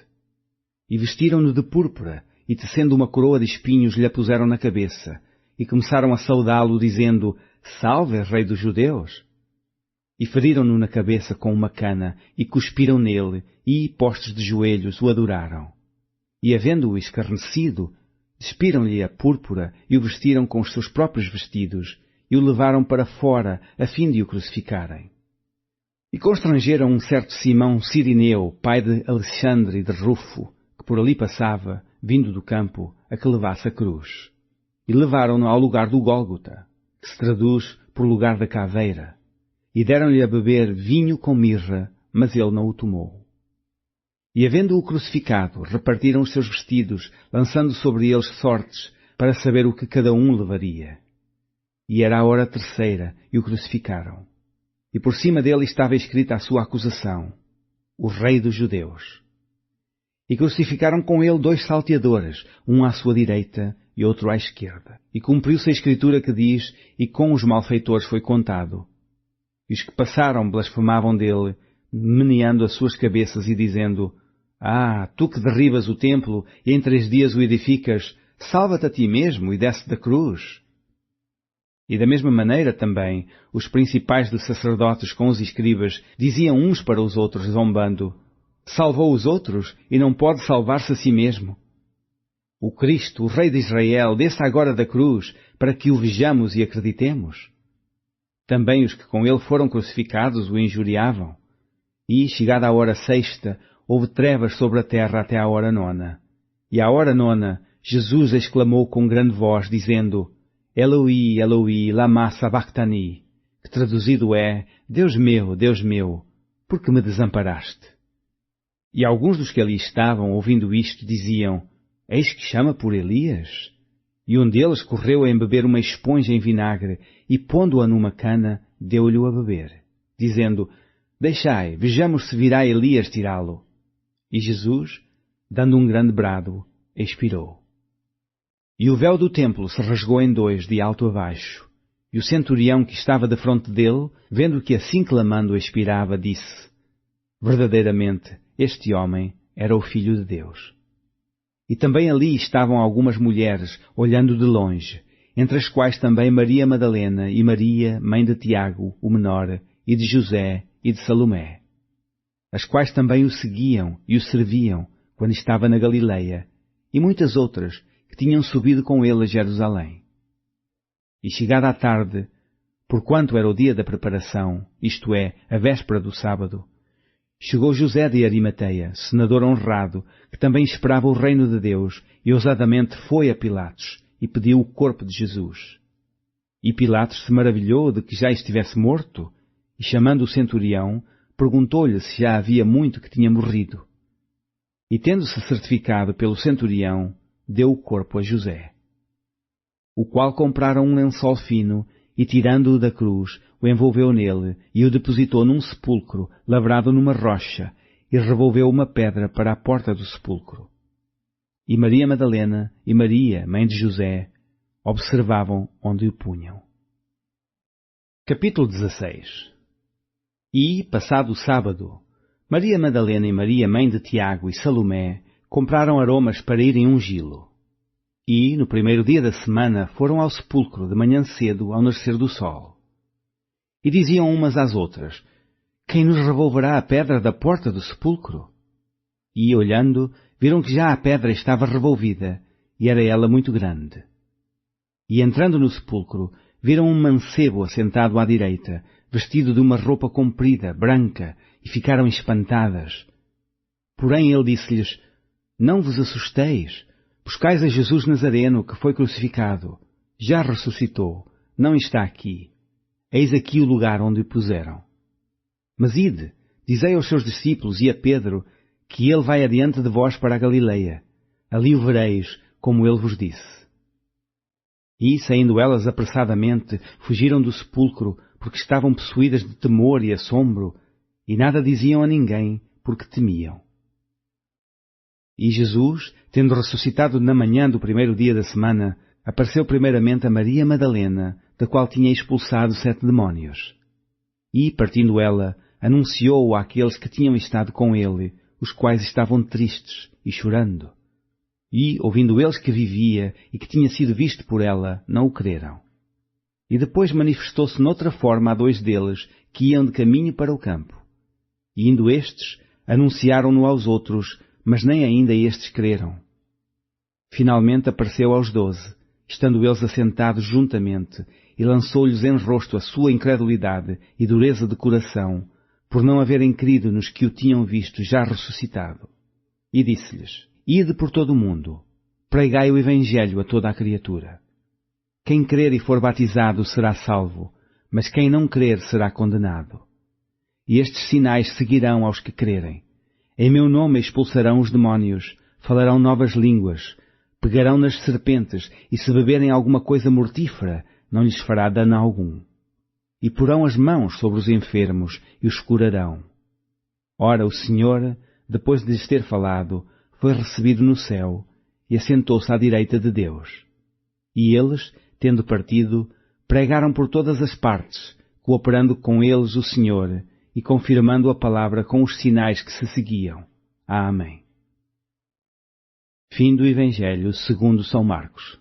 E vestiram-no de púrpura, e tecendo uma coroa de espinhos lhe a puseram na cabeça, e começaram a saudá-lo, dizendo: Salve, Rei dos Judeus! E feriram-no na cabeça com uma cana, e cuspiram nele, e, postos de joelhos, o adoraram. E, havendo-o escarnecido, despiram-lhe a púrpura, e o vestiram com os seus próprios vestidos, e o levaram para fora, a fim de o crucificarem. E constrangeram um certo Simão Cirineu, pai de Alexandre e de Rufo, que por ali passava, vindo do campo, a que levasse a cruz. E levaram-no ao lugar do Gólgota, que se traduz por lugar da caveira, e deram-lhe a beber vinho com mirra, mas ele não o tomou. E, havendo-o crucificado, repartiram os seus vestidos, lançando sobre eles sortes, para saber o que cada um levaria. E era a hora terceira, e o crucificaram. E por cima dele estava escrita a sua acusação: o Rei dos Judeus. E crucificaram com ele 2 salteadores, um à sua direita e outro à esquerda. E cumpriu-se a escritura que diz: e com os malfeitores foi contado. E os que passaram blasfemavam dele, meneando as suas cabeças e dizendo: Ah, tu que derribas o templo e em 3 dias o edificas, salva-te a ti mesmo e desce da cruz. E da mesma maneira também, os principais dos sacerdotes com os escribas diziam uns para os outros, zombando: Salvou os outros e não pode salvar-se a si mesmo. O Cristo, o Rei de Israel, desça agora da cruz, para que o vejamos e acreditemos. Também os que com ele foram crucificados o injuriavam. E, chegada a hora 6ª, houve trevas sobre a terra até à hora 9ª. E à hora 9ª, Jesus exclamou com grande voz, dizendo: Eloi, Eloi, lama sabachthani, que traduzido é: Deus meu, por que me desamparaste? E alguns dos que ali estavam, ouvindo isto, diziam: Eis que chama por Elias? E um deles correu a embeber uma esponja em vinagre, e pondo-a numa cana, deu-lhe-o a beber, dizendo: Deixai, vejamos se virá Elias tirá-lo. E Jesus, dando um grande brado, expirou. E o véu do templo se rasgou em 2, de alto a baixo. E o centurião que estava defronte dele, vendo que assim clamando expirava, disse: Verdadeiramente, este homem era o Filho de Deus. E também ali estavam algumas mulheres, olhando de longe, entre as quais também Maria Madalena e Maria, mãe de Tiago, o menor, e de José e de Salomé, as quais também o seguiam e o serviam quando estava na Galileia, e muitas outras que tinham subido com ele a Jerusalém. E chegada a tarde, porquanto era o dia da preparação, isto é, a véspera do sábado, chegou José de Arimateia, senador honrado, que também esperava o reino de Deus, e ousadamente foi a Pilatos, e pediu o corpo de Jesus. E Pilatos se maravilhou de que já estivesse morto, e chamando o centurião, perguntou-lhe se já havia muito que tinha morrido. E tendo-se certificado pelo centurião, deu o corpo a José, o qual compraram um lençol fino, e tirando-o da cruz, o envolveu nele, e o depositou num sepulcro, lavrado numa rocha, e revolveu uma pedra para a porta do sepulcro. E Maria Madalena e Maria, mãe de José, observavam onde o punham. Capítulo 16. E, passado o sábado, Maria Madalena e Maria, mãe de Tiago e Salomé, compraram aromas para irem ungí-lo. E, no primeiro dia da semana, foram ao sepulcro de manhã cedo, ao nascer do sol. E diziam umas às outras: Quem nos revolverá a pedra da porta do sepulcro? E, olhando, viram que já a pedra estava revolvida, e era ela muito grande. E, entrando no sepulcro, viram um mancebo assentado à direita, vestido de uma roupa comprida, branca, e ficaram espantadas. Porém ele disse-lhes: Não vos assusteis. Buscais a Jesus Nazareno, que foi crucificado. Já ressuscitou, não está aqui. Eis aqui o lugar onde o puseram. Mas ide, dizei aos seus discípulos e a Pedro, que ele vai adiante de vós para a Galileia. Ali o vereis, como ele vos disse. E, saindo elas apressadamente, fugiram do sepulcro, porque estavam possuídas de temor e assombro, e nada diziam a ninguém, porque temiam. E Jesus, tendo ressuscitado na manhã do primeiro dia da semana, apareceu primeiramente a Maria Madalena, da qual tinha expulsado 7 demónios. E, partindo ela, anunciou-o àqueles que tinham estado com ele, os quais estavam tristes e chorando. E, ouvindo eles que vivia e que tinha sido visto por ela, não o creram. E depois manifestou-se noutra forma a 2 deles, que iam de caminho para o campo. E indo estes, anunciaram-no aos outros, mas nem ainda estes creram. Finalmente apareceu aos 12, estando eles assentados juntamente, e lançou-lhes em rosto a sua incredulidade e dureza de coração, por não haverem crido nos que o tinham visto já ressuscitado. E disse-lhes: Ide por todo o mundo, pregai o Evangelho a toda a criatura. Quem crer e for batizado será salvo, mas quem não crer será condenado. E estes sinais seguirão aos que crerem. Em meu nome expulsarão os demónios, falarão novas línguas, pegarão nas serpentes, e se beberem alguma coisa mortífera, não lhes fará dano algum. E porão as mãos sobre os enfermos e os curarão. Ora, o Senhor, depois de lhes ter falado, foi recebido no céu e assentou-se à direita de Deus. E eles, tendo partido, pregaram por todas as partes, cooperando com eles o Senhor e confirmando a palavra com os sinais que se seguiam. Amém. Fim do Evangelho segundo São Marcos.